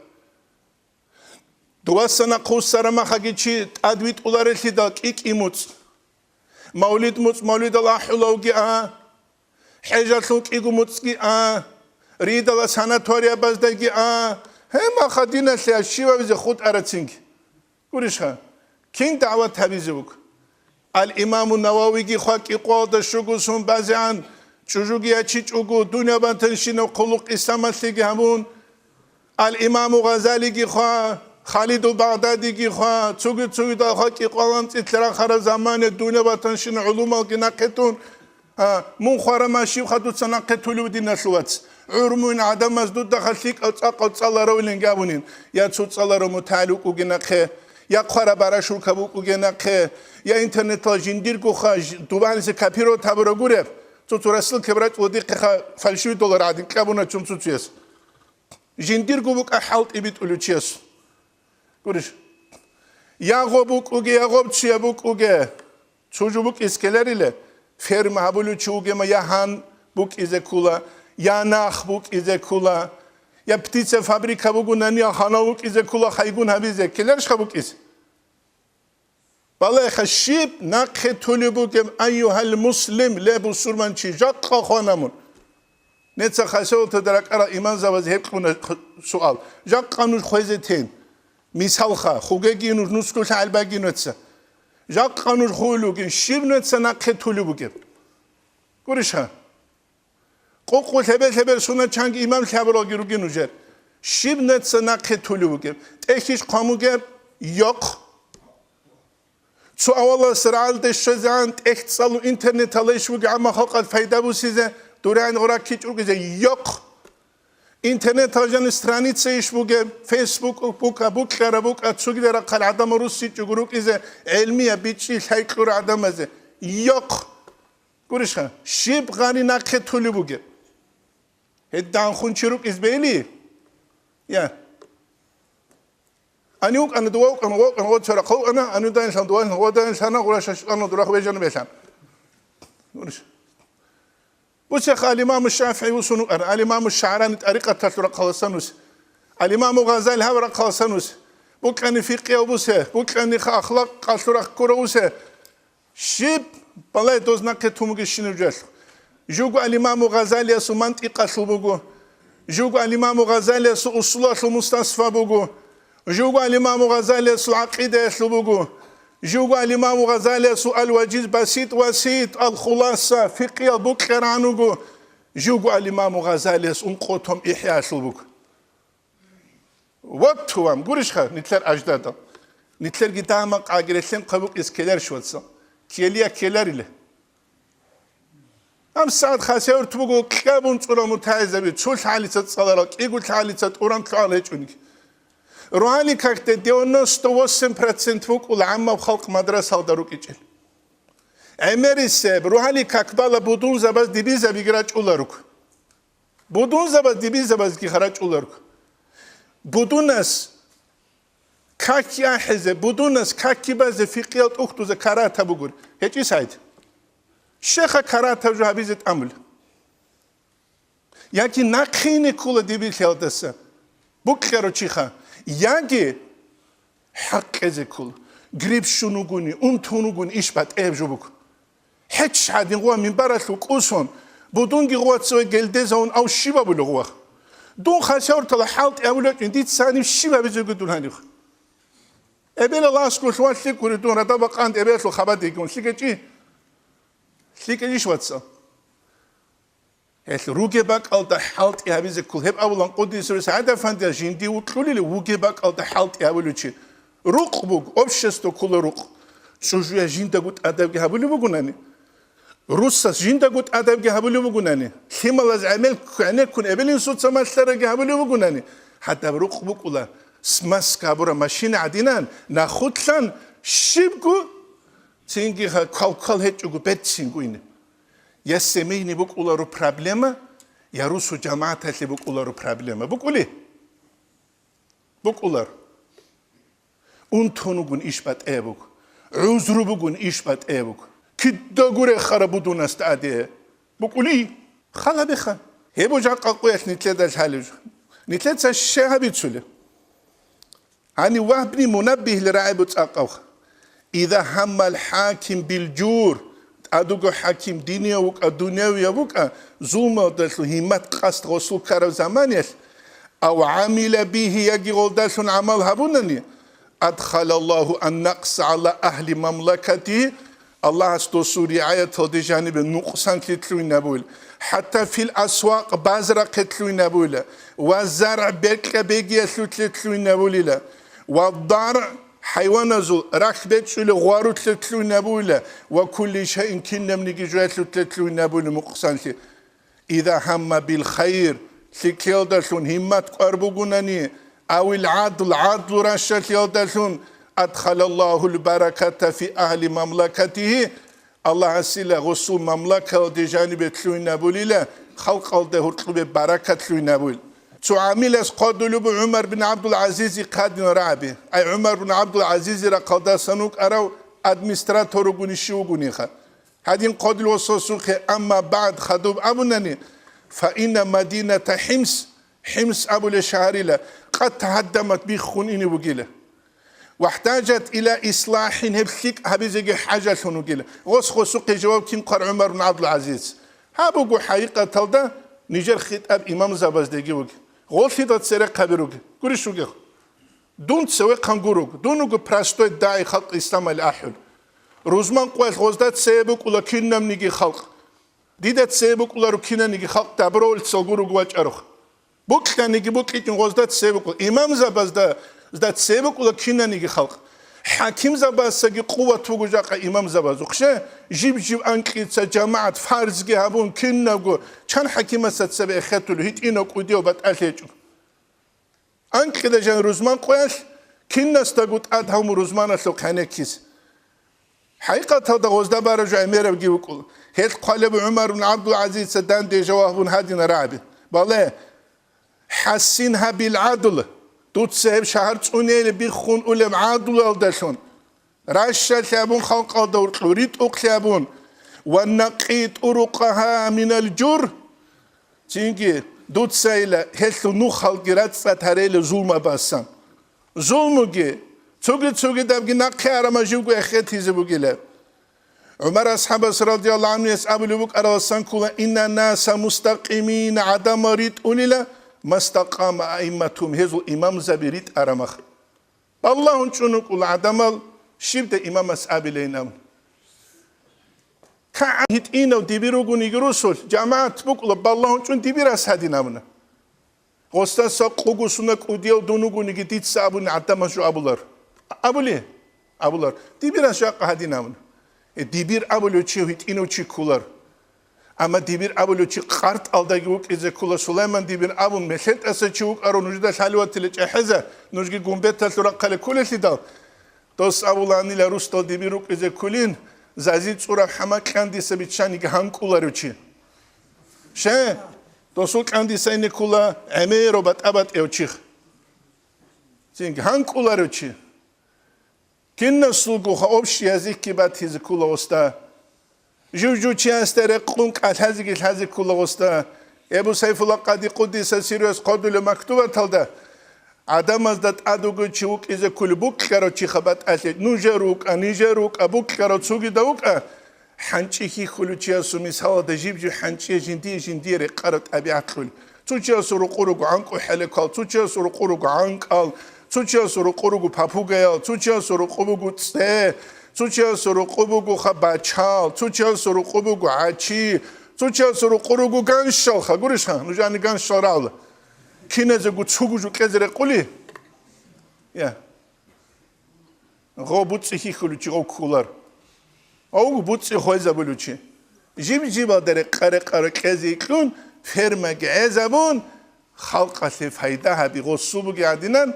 دوستنا قوسر ما خاگی چی ادویت اولارلی داک ایک ایموت مولید الله حلوگی حجاتلوک ایگو موتسگی رید الله ساناتوریا بازدگی هم خدینه لی شیوا بیز خود ارتینگ گوریش ها کین دعوت تبیزی بک الامام النووی گی خاکی قواد شگو سون بازیان چوجوگی اچی چوگو دنیا بانتنشین و قلوق اسلامتی گی همون الامام غزالی گی خواه خالد البغدادي كي خا تسوق دا خاكي قوانت ترى خرا زمان الدنيا باتنشن علوم الجناقتون مو خرا ماشي خدو تناقتوا ودي نشوات عرمون عدم مسدود دخل فيك او تصلى رولين جابونين يا تصلى رو متعلق وجناقه يا خرا براشو كبوك وجناقه يا انترنت جندير كو خاج دوبان سي كابيرو تابرو غورف ترسل كبرات ودي فالشوي دولار عادي كابونا تشمسوتيس جندير كوبك احالت ابيت اولوتشيس Görüş. Yağobuk uge Yağob çiyabuk uge. Çocubuk iskeler ile ferma habulu çuge ma yahan buk ize kula. Yanah buk ize kula. Ya ptice fabrika bugunan ya hanavuk ize kula haygun habize. Keler şabuk iz. Vallahi khashib nakhe tulubuk ayyuhal muslim le bu surman çijak khanamun. Netsa khasot darak ara iman zavaz hep kuna sual. Jak kanun khoizetin. میسالخا خوگی نور نسکوش علبگی نتسه جاق قانون خولوگی شیب نتسه نقه طولو بگیر گوریش ها قوقو تبل سونا چنگ امام تبراگی رو گی نوجر شیب نتسه نقه طولو بگیر تکیش قاموگر yok şu avala sıralde şözan ehtisalu internet alış bu ama hakat fayda bu size duran olarak hiç yok интернет ажан страница иш буге фейсбук бук карабук ацуги дара қал адам руси чугурук изе элмия бичи хайқур адам азе ёқ гуриша шиб гани нақе тули буге хеддан хунчурук избели я аниук ан дуок ан вок ан вочара қау ана ану дан сан дуан водан сана гураш ан дурах вежан бесан гуриш بوسخ الإمام الشافعي وسنو الإمام الشعراني طريقة تطرق خلصانوس الإمام الغزالي هبرق خلصانوس بوكاني فقه وبوسه بوكاني أخلاق قصرق كروسه شيب بالله دوزنا كتومك شنوجل جوجو الإمام الغزالي سو منطقة سبوجو جوجو الإمام الغزالي سو أصول المستصفى بوجو جوجو الإمام الغزالي سو عقيدة سبوجو جوجو الإمام الغزالي سؤال وجيز بسيط وسيط الخلاصة فقه بكر عنوجو جوجو الإمام الغزالي سأنقطهم إحياء سلوك وقتهم قريش خا نتلر أجدادا نتلر قدامك عقلتين قبوك إسكيلر شوتسا كيليا كيلر إله أم سعد خاسيور تبوغو كابون صورة متعزة بي تشول حالي تتصالرك إيقول حالي تتقران تعالى جونك روحاني كاكتة 98% فوق العامة وخلق مدرسة وداروك إجل أمري سيب روحاني كاكبالا بدون زباز ديبيزا بيقراج أولاروك بدون زباز ديبيزا باز كيخراج أولاروك بدون ناس كاكي أحزة بدون ناس كاكي باز فيقيات أختوزة كاراتا بقول هيك سايد شيخة كاراتا جو هبيزة أمل ياكي ناقيني كولا ديبيل خيالتسا بكرو چيخا ياجي حق ازكول غريب شنوغوني انتونوغون اشبات ابجوبك هيتش حادين غوا من براتلو قوسون بدونغي غوا تسوي جلدزون او شيبا بلغوا دون خاسور تلا حالت اولك ديت ساني شيبا بزغدون هانيخ ابل الله سكول شوات ليكوري دون ردا بقاند ابل خبادي كون سيكي شواتسا روجي باك على حالت يا بيز كل هب أولاً قدي سرس هذا فندي جندي وكل اللي روجي باك على حالت يا بلوشي روق بوك أبشستو كل روق شو جوا جندا قد أدب جهبلو بقولني روسس جندا قد أدب جهبلو بقولني خيمة لازم عمل كأنه كن قبلين صوت سماش ترى جهبلو بقولني حتى روق بوك ولا سماس كابورا ماشينة عدينان ناخدلان شبكو تينجي كالكال هتشوكو بيتسينجو إني يا سميني بوك أولارو проблема يا روسو جماعة اللي بوك أولارو проблема بوك أولي بوك أولار أنتونو بون إشبات إيبوك عذرو بون إشبات إيبوك كده غوري خرابودو نستعدي بوك أولي خلا بخا هيبو جاق قويش نتلاد الحالج نتلاد ساشيها بيتسولي عني وابني منبه لرعيبو تاقوخ إذا هم الحاكم بالجور أدوغو حاكم دينيوك الدنيويوك زوما دلو همت قصد غسول كارو زمانيش أو عمل به يجي غلداشون عمل هبونني أدخل الله النقص على أهل مملكته الله استوصوري آيات هذه جانب نقصان كتلوين نبول حتى في الأسواق بازرق كتلوين نبول والزرع بيك بيجي كتلوين نبول والضرع حيوان زول ركبت شو لغوارو تلتلوين نبول وكل شيء كنا من جوات تلتلوين نبول مقصان إذا هم بالخير سكيل دلون همت قربوغوناني أو العدل عدل رشت يدلون أدخل الله البركة في أهل مملكته الله سيلا غصو مملكة دي جانب تلوين نبولي خلق الده طلب بركة تلوين نبول تعامل قدلوب عمر بن عبد العزيز قادن رعبي أي عمر بن عبد العزيز رقادا سنوك أراو أدمستراتورو غنشيو غنيخا هادين قدل وصوصوخي أما بعد خدوب أبناني فإن مدينة حمص أبو الشهريلة قد تهدمت بخونين وقيلة واحتاجت إلى إصلاح هبسيك هبزيجي حاجة شنوقيلة غصخو سوقي جواب كين قر عمر بن عبد العزيز هابوغو حقيقة تلدا نيجر خطاب إمام زباز ديجي وقي غول خطاب سرق خبروغي قريش وقي دون تسوي قنقوروغ دونوغو براستوي داعي خلق إسلام الأحل روزمان قوال غزدات سيبوك ولا كنم نيجي خلق ديدات سيبوك ولا ركينا نيجي خلق تابرول تسوغوروغ واج أروخ بوك نيجي بوك إتن غزدات سيبوك إمام زباز دا زدات سيبوك ولا كنا نيجي خلق حاكم زباز سجي قوة توجو جاك إمام زباز وخشة جيب أنكيت جماعة فارس جهابون كنا جو كان حكيم ستسبع خطول هيت إنك وديو بتأليج أنك ده جن روزمان قويش كنا استجود أدهم روزمان أسلوك هنكيس حقيقة هذا غزدا برجع أمير بجيب كل هيت قلب عمر بن عبد العزيز سدان دي جوابون هادين رعبي بالله حسنها بالعدل دوت سهب شهر تونيل بيخون أولم عدل الدشون رشا ثابون خلق الدور تريد أقلابون ونقيت أرقها من الجر تيجي دوت سايلة هل نو خلق رات ستهريل ظلم باسم ظلمجي توجي دبجي نقي أرما جوجو أخيت هزبوجيلا عمر أصحاب رضي الله عنه يسأل لبوك أرسان كلا إن الناس مستقيمين عدم ريت أوليلا ما استقام أئمتهم هذو إمام زبيريت أرمخ الله انشونك العدمال شبت إمام أصحاب لينام كعهد إينا ودبيروغو نيجروسول جماعة بقول بالله انشون دبير أسهدنا منا غستا ساقوغو سنك وديو دونوغو نيجتيت سابون عدم شو أبولار أبولي أبولار دبير أشاق هدينا منا دبير أبولو تشيو هيت إينو تشي كولار أما دبير أبولو تشي قارت ألداجوك إذا كل سليمان دبير أبون مشيت أسجوك أرو نجدا حلوة تلج أحزة نجي قنبت تلرق على كل شيء دوس أبولاني لروستو دبيروك إذا كلين زازيد صورة حما كاندي سبيتشاني كهان كولارو تشي شة دوسول كاندي سيني كولا أميرو بات أبات إيوتشيخ زين كهان كولارو تشي كنا سلوكو خاوبش يزيك كبات هذا كولا وستا جو تشاستر قونك هذا كولا وستا أبو سيف الله قادي قديس سيريوس قدول مكتوبة تلدا عدم أزداد أدوغو تشوك إذا كل بوك كارو تشي خبات أسيد نيجروك أبوك كارو تسوغي داوك حنشي خلو تشياسو مثال دجيب جو حنشي جندي رقارت أبي عقل تشياسو رقورو عنكو حلقال تشياسو رقورو عنكال تشياسو رقورو بابوغيال تشياسو رقورو تسته تشياسو رقورو خباتشال تشياسو رقورو عاشي تشياسو رقورو غانشال خغورش نجاني غانشال راول كينز غو تشوغو كزر قولي يا روبوت سيخي خلوچي او كولار او بوتسي خويزا بلوچي جيب در قره كزي كون فرما جزابون خلق فايده هبي غصوب قاعدين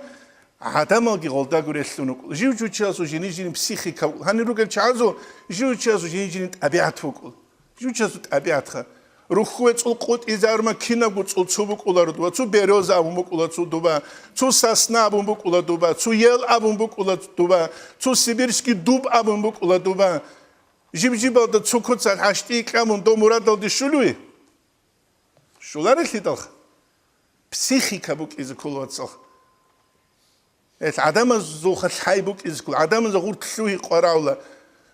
адамалги голдагуреллунук живчучиасу жини психика ханирукел чазу живчиасу жини табиатвук живчиасу табиатха рухуэ цулқут изарма кинагу цулцубукуларудва цу берёза абумбукулацудува цу сосна абумбукуладува цу ел абумбукуладува цу сибирский дуб абумбукуладува живжибалда цукуцал хашти камун домурадалди шулуи шуларелидалх психика бук изкулвацах ეს ადამიანს ზოხალ ხაიბუკ ისკულ ადამიანს ღურთლუი ყვარაულა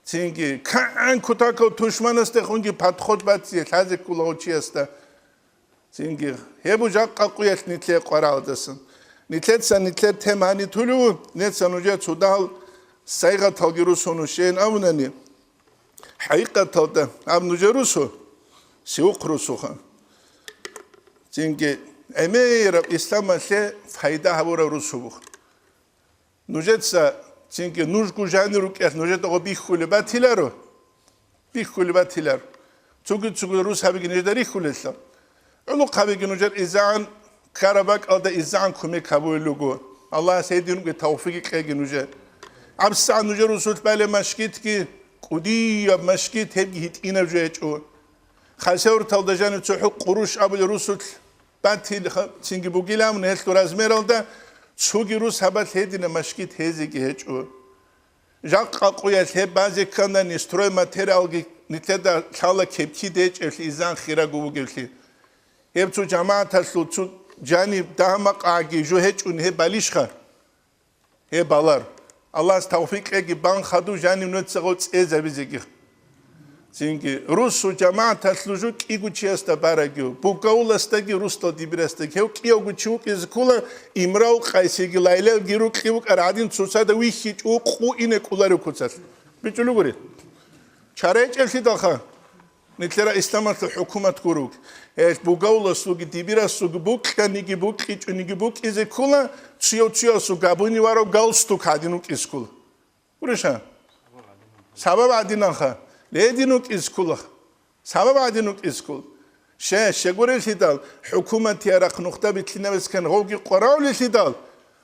ცინგი კან ქუთაკო თუშმანას და ხუნგი ფათხოთბაცი ლაზე კულოჩიასდა ცინგი ჰებუ ჟაყყუიეს ნიტლე ყვარაუდას ნიტლეცა ნიტლე თემანი თულუ ნეცან უჯა ცუდალ საიღა თალგირუსონუ შენ ამუნანი ჰაიყათალდა ამნუჯერუსო სიუყრუსო ხან ცინგი ემერა ისლამალე ფაიდა ჰაბურა რუსუბუ Нужется, цинки, нужку жанру руках, нужно го бихуле батиларо. Бихуле батилар. Цугу рус хабиги неждари хулеса. Олу хабиги нужер изан карабак алда изан куме кабулуго. Аллах сейдин ге тавфиги кеги нужер. Абсан нужер усут бале машкит ки куди аб машкит хебги хит инавжечо. Хасаур талдажан цуху qurush абул русут батил цинги бугилам нехто размералда Цугиру сабат хедина машкит хезиги хечу. Жакка куяс хеб бази кандан строй материалги нитеда чала кепки деч изан хира гугелхи. Хеб цу жамаата цу жани дамак аги жу хечун хеб балишха. Хеб балар. Аллах тавфиқ эги бан хаду жани нуцгоц эзабизиги. Цинги русу жамаата служу кигучиаста барагю. Бугауластаги русто дибирастаги. Хев киогучук изкула имрау қайсиги лайлел гиру кивук арадин цусада вихич уқу ине кулару куцас. Бичулугури. Чареч элхидаха. Нитлера исламат хукумат курук. Эс бугауластуги дибирастуги букканиги буккичуниги бук изкула цио габуни варо галстук хадинук изкула. Уриша. Сабаб адинаха. ليدينوك إسكول سبب عدينوك إسكول شغوري ليدال حكومة يارق نقطة بتلنا بس كان غوغي قراو ليدال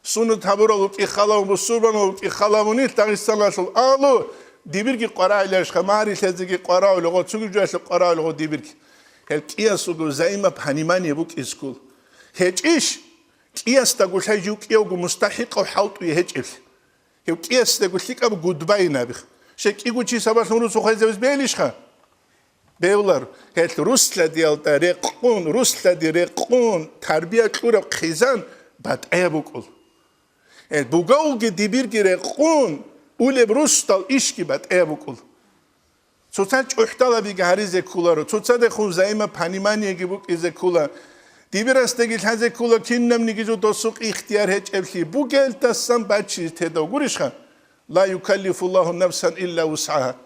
سونو تابورولوك إخلاو بسوربانولوك إخلاوني تاغستان لاشل آلو ديبيركي قراو إلاش خماري لازيكي قراو لغو تسوغي جواش قراو لغو ديبيركي هل كياسوغو زايمة بحانيماني يبوك إسكول هيج إيش كياس تاقول هايجو كيوغو مستحق أو حاوتو يهيج إل هل كياس تاقول ليك أبو قدباي نابخ شك إيجوتشي سباس نورس وخيزوز بيليشها بيولار هات روسلا ديال تاريقون روسلا ديريقون تربية كورا خيزان بات أيابوكول هات بوغاوغي ديبيرغي ريقون أولي بروستال إشكي بات أيابوكول سوتاج أحتالا بيغا هاريزي كولارو سوتاج خون زايما بانيماني يجيبوك إزي كولا ديبيراستيجي الحازي كولا كينم نيجيجو دوسوق اختيار هيج أبلي بوغيل تاسم باتشي تيدو غوريشها لا يكلف الله نفسا إلا وسعها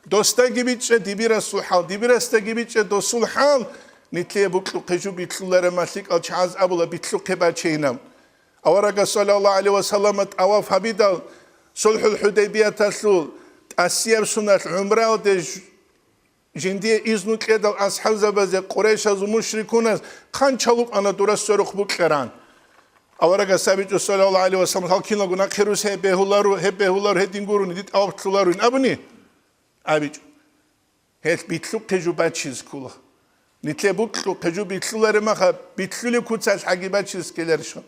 دوستا جبيتش ديبيرا الصلحال ديبيرا استجبيتش دوس الحال نتلي بطلو قجو بيتلو لرمالك الشعاز أبولا بيتلو كباتشينام أورق صلى الله عليه وسلم أواف حبيدا صلح الحديبية تسلول أسياب سنة العمرة ودي جندية إذنو كده أصحاب زبازي قريش ومشركون خان چلوك أنا دورا سرخ بكران أورق سابج صلى الله عليه وسلم خالكين لغنا خيروس هبهولارو هدينغورو نديت أوبتلارو أبني أبيج هت بيتلو كجو باتشيز كولا نتلي بوتلو كجو بيتلو لرما بيتلو لكوتسال حاجي باتشيز كيلرشون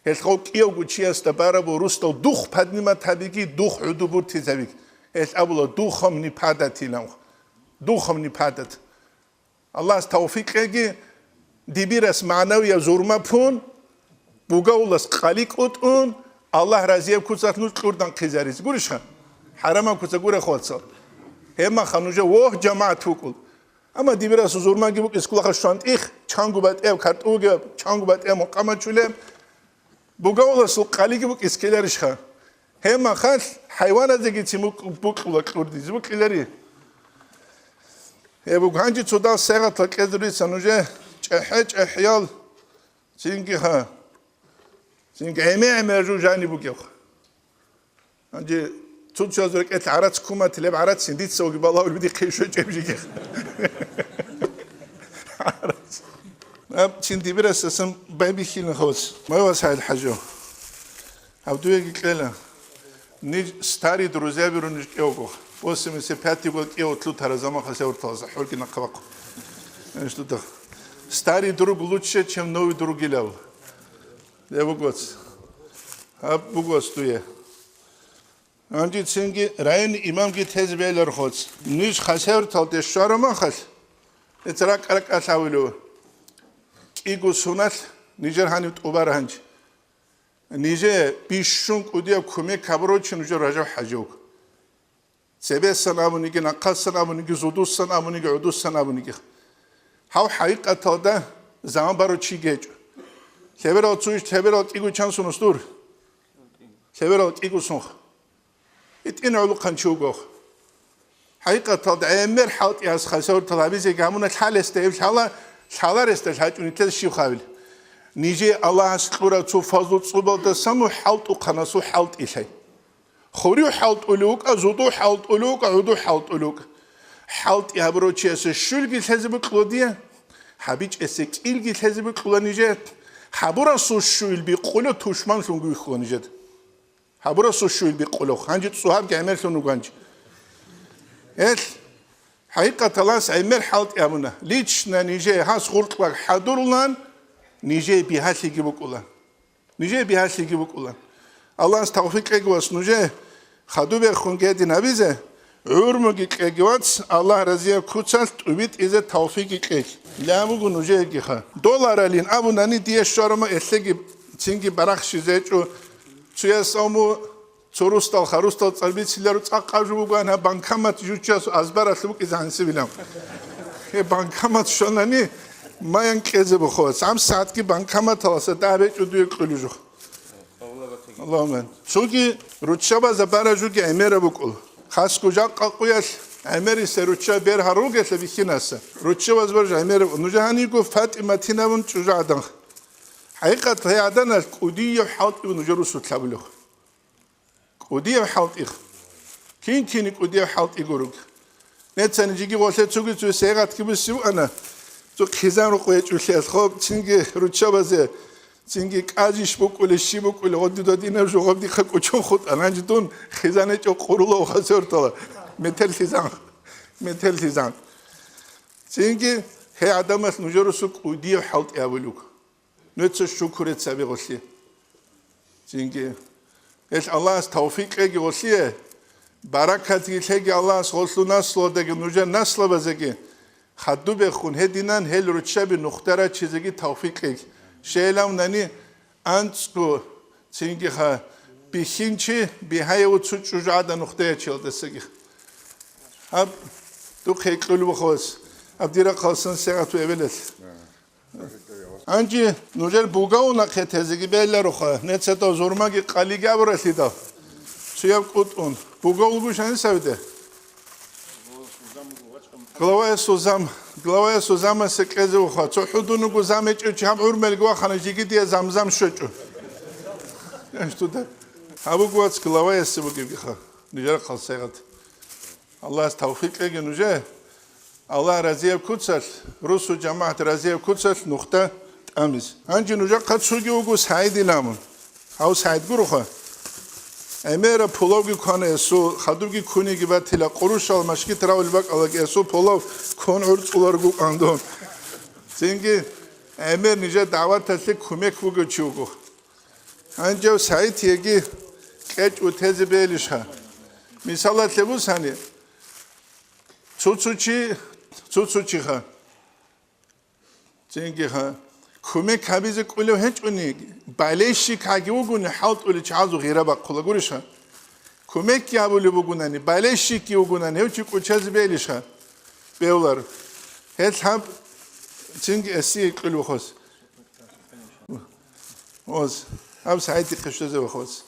هت خوك إيو غوتشياس تباربو روستو دوخ بدنما تبيكي دوخ عدوبور تزابيك هت أبولا دوخم نبادتي نو دوخم نبادت الله توفيق يجي ديبيرس معنوية زورما بون بوغاولس خالق أتون الله رازيه كوتسات نوت كوردان خيزاريز غوريشخا حرام كوتسا غوري خوتسا هما خانوجا وه جماعة توكل أما ديبراس زورما جيبوك إسكولا خشانت إخ چانگو بات إيو كارتوغا چانگو بات إيو مقامة شولم بوغاولس خالق جيبوك إسكيلاريشخا هما خال حيوانات زي تيموك بوكولا كوردي زبوك إلاري هبوك هانجي تودال سيغة تلقيدري سانوجا چحج إحيال سينكي ها سينك عمي رجو جاني بوكيو عندي تودشو زورك ات عرات كوما تلعب عرات سنديت سوقي بالله والبدي قيشو جيبجي عرات سندي برس اسم بابي خيل نخوص ما هو هاي الحاجه Абдуя гикlela. Ниж стари друзья беруниш кеого. После мы се пяти год кео тлу таразама хасе урталза. Хорки на каваку. Что так? Старый друг лучше, чем новый друг гилял. Я бугоц. А бугоц туе. Анди цинги район имамги тезбейлер хоц. Ниж хасе урталде шарама хас. Эцрак аракасавилу. Игу сунат нижер ханит убаранч. Nije bişunk udiya kume kabro için ucu rajav hacık. Sebe sanamını ki nakal sanamını ki zudus sanamını ki udus sanamını ki. Hav hakikat da zaman baro çi geç. Sever otuş sever ot igu çan sunustur. Sever ot igu sun. İtin ulu kançugo. Hakikat da emer halt yas khasor talabize gamuna haleste inşallah şalar ester hac unitel şi khabil. Nice Allah'ın sıkıra çok fazla çubalda samu halt o kanasu halt işey. Khuriu halt uluk, azudu halt uluk, audu halt uluk. Halt ya broçesi şulgi hezbi qlodiya. Habiç esek ilgi hezbi qlanıcet. Habura su şul bi qulu tuşman sungu qlanıcet. Habura su şul bi qulu. Hangi suhab gamer sunu ganç. Evet. Hakikat Allah emir halt yamuna. Liçna nice has qurtlak hadurlan. Nice bihasi gibi kulan. Nice bihasi gibi kulan. Allah'ın tevfik egvas nice khadu be khungedi nabize. Urmu egvas Allah razıya kutsalt ümit ize tevfik eg. Lamu gu nice egha. Dolar alin abu nani diye şarma esegi çünkü barak şizeçu suya samu sorustal kharustal tsarbitsilero tsaqaju gana bankamat juchas azbaraslu izansi bilam. Bankamat şonani Mayan keze bu xo. Sam saat ki bankama talasa davet uduyor quluju. Allah'ım. Çünkü rutşaba zabaraju ki emere bu qul. Xas kucak qalquyas emeri serutşa ber haru gese bikinasa. Rutşaba zabaraju emere nujahani ko Fatima tinavun çujadan. Hakikat hayadan al qudiye halt ibn jurusu tablu. Qudiye halt ig. Kin qudiye halt iguruk. Net sanıcı olsa çünkü seyahat gibi siv ana. تو خیزان رو قوی چوشیت خوب چنگی روچا بازه چنگی کاجیش بکوله شی بکوله خود دادی نشو خود دی خود خود آنچه دون خیزانه چو قرولا و خسر تلا متل خیزان چنگی هی آدم است نجار سوک اودی حالت اولوک نتش شکرت سبی غشی چنگی اش الله است توفیق کی غشیه برکتی کی الله است غسل نسل دگی نجار نسل بازگی خدو به خون هدینان هل روچه به نختره چیزی توفیق ای شیلام نانی انسکو چینگی خا بیشینچی بیهای و چوجاده نخته چیلده سگی اب دو خیلی بخواس اب دیره خالصن سعتو اولش انجی نوجر بوگاو نخه تزگی بیل رو خا نتستا زورما کی قلیگا برسیدا سیاب کتون بوگاو گوشانی سویده Глава Сузама се каза уха. Цо худуну го замечу, че хам урмел го хана жигидия замзам шочу. Что да? Абу гуац глава се буги биха. Нижер қалсайгат. Allah tevfik ege nuje. Allah razıya kutsal. Rusu cemaat razıya kutsal nokta tamiz. Hangi nuje kat sugi ugu said ilamun. Hav said guruha. Emera pologi kone esu xadugi kuni gibi tila quruş almış ki travel bak alag esu polov kon urtsular gu andon. Çünkü emer nice davet etse kumek bu geçiyorgu. Ancak sayit yegi geç utezi belişha. Misal tebus hani çuçuçi ha. Çünkü ha kumek habize kulu hiç uni baleşi kagi ugun halt uli çazu gira bak kula gurişa kumek ya bulu bugunani baleşi ki ugunani hiç uçaz belişa beyler hiç hab çünkü esi kulu xos oz hab saati qışteze xos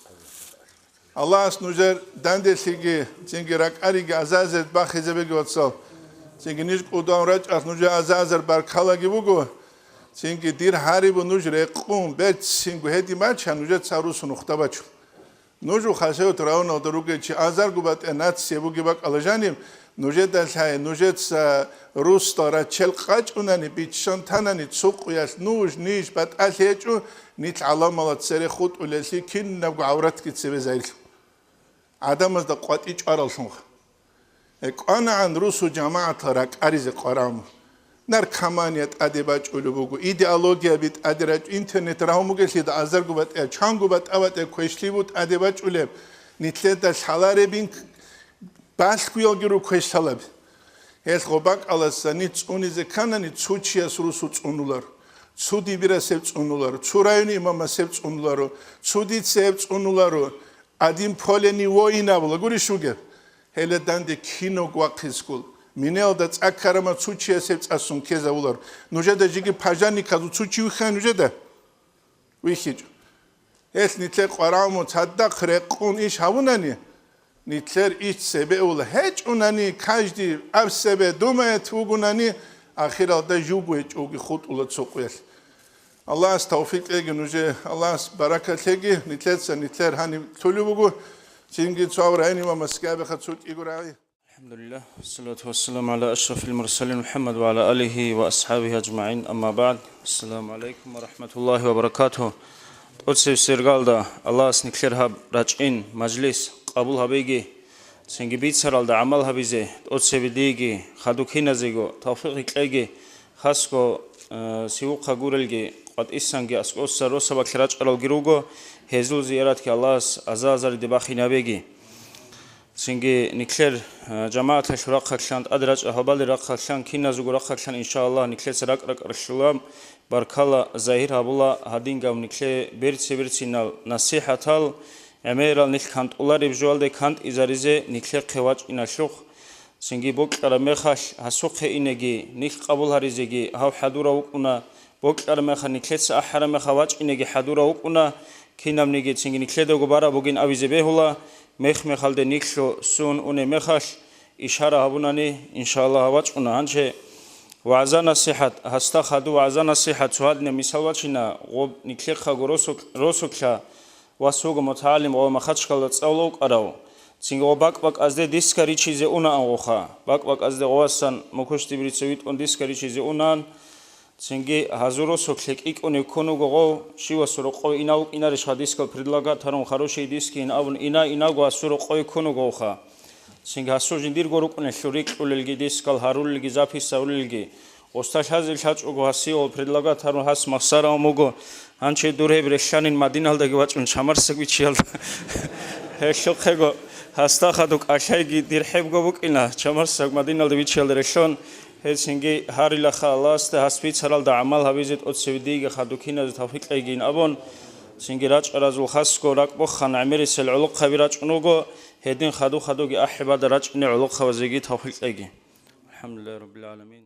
Allah asnujer dandesigi çünkü rakari azazet baxize begotsal çünkü niş kudan raç asnujer azazer barkala gibugo çünkü dir hari bu nujre qum bet singu hedi maç nujre tsarusu nuxtabaçu nuju xaseo traun odoruge çi azar gubat enat sebu gibak alajanim Nujedalhay, nujetsa rustora chelqachunani bichshantanani tsuqyas nuj nish bat alhechu nit alamalat sere khut ulesi kin nagu awrat kitsebe zail. Adamaz da qati çaralsın. Eqana an rusu cemaat rak arize qaram. Nar kamaniyat adebaç ulubugu ideologiya bit adiraç internet rahumugelsi da azargubat çangubat avat queshlibut adebaç uleb nitleda salarebin Baskuyoguru questalab. Es robak alasa nit unize kanani tsuchias rusu tsunular. Tsudi bira sevts unular. Tsurayuni imama sevts unularu. Tsudit sevts unularu. Adim poleni voinabla guri shuger. Hele dande kino guaqiskul. Minel da tsakarama tsuchia sevts asun keza ular. Nujada jigi pajani kazu tsuchi ukhan nujada. Wihij. Es nitle qaramu tsadda khrequn ish havunani. Nitler iç sebe ol hiç unani kajdi ab sebe dumet ugunani ahiralda jubu hiç ogi khut ulat soqyal Allah tawfik egen uje Allah barakat egi nitler hani tulubugu singi çavrayni ma maskabe khatsut igurayi Elhamdülillah salatu vesselam ala eşrafil mursalin Muhammed ve ala alihi ve ashabihi ecmaîn amma ba'd Esselamu aleyküm ve rahmetullahi ve berekatuh Otsev sergalda Allah snikler hab rac'in majlis Qabul habegi sengi bit saralda amal habize otsebidigi khadukhinazego tawfiqigi khasko siu qagurelgi qat isangi askos sarosa bakrach algirugo hezul ziyarat ki Allah azazar dibakhinabegi sengi nikler jamaat shuraq khashand adraj ahbal raqashan kinazugo raqashan inshaallah nikler sarak raqshulam barkala zahir abullah hadingav nikle bertsebertsinal nasihatal Emeral nil kant ular ibjualde kant izarize nikle qewac inashukh singi bokara mekhash hasukhe inegi nik qabul harizegi haw hadura ukuna bokara mekha niklet ahara mekhawac inegi hadura ukuna kinam nigi singi nikle de gobara bugin avize behula mekh mekhalde niksho sun une mekhash ishara habunani inshallah hawac una anche wa'za nasihat hasta khadu wa'za nasihat suadne misalwachina gob nikle khagorosok rosokha Wasugo mutalim o makhachkal tsawlo qaraw singo bakbak azde diskari chize una angoxa bakbak azde owasan mokushti britsevit on diskari chize unan singi hazuro soklek ikone konugo shiwasuro qoy inau inari shadiskal predlaga taron хороший диски инавн ина гвасуро qoy konugo xa singi hasujin dirgorukune shurik ulilgi diskal harulilgi zapis saulilgi ostashazil chachgo hasio predlaga taron has masara mogo Anche durhe breshanin madinalda gewachun chamarsek vichialda heshokego hasta khaduk ashaygi dirheb gobukina chamarsak madinalda vichialda reshon helsingi harila khalas te hospitalda amal habizet otsevidige khadukina tawfiqegin abon singi rach razul khasko rakbo khan amirisel uluq khabirach unugo hedin khadugi ahibada rach ne uluq khawazegi tawfiqegi alhamdulillah rabbil alamin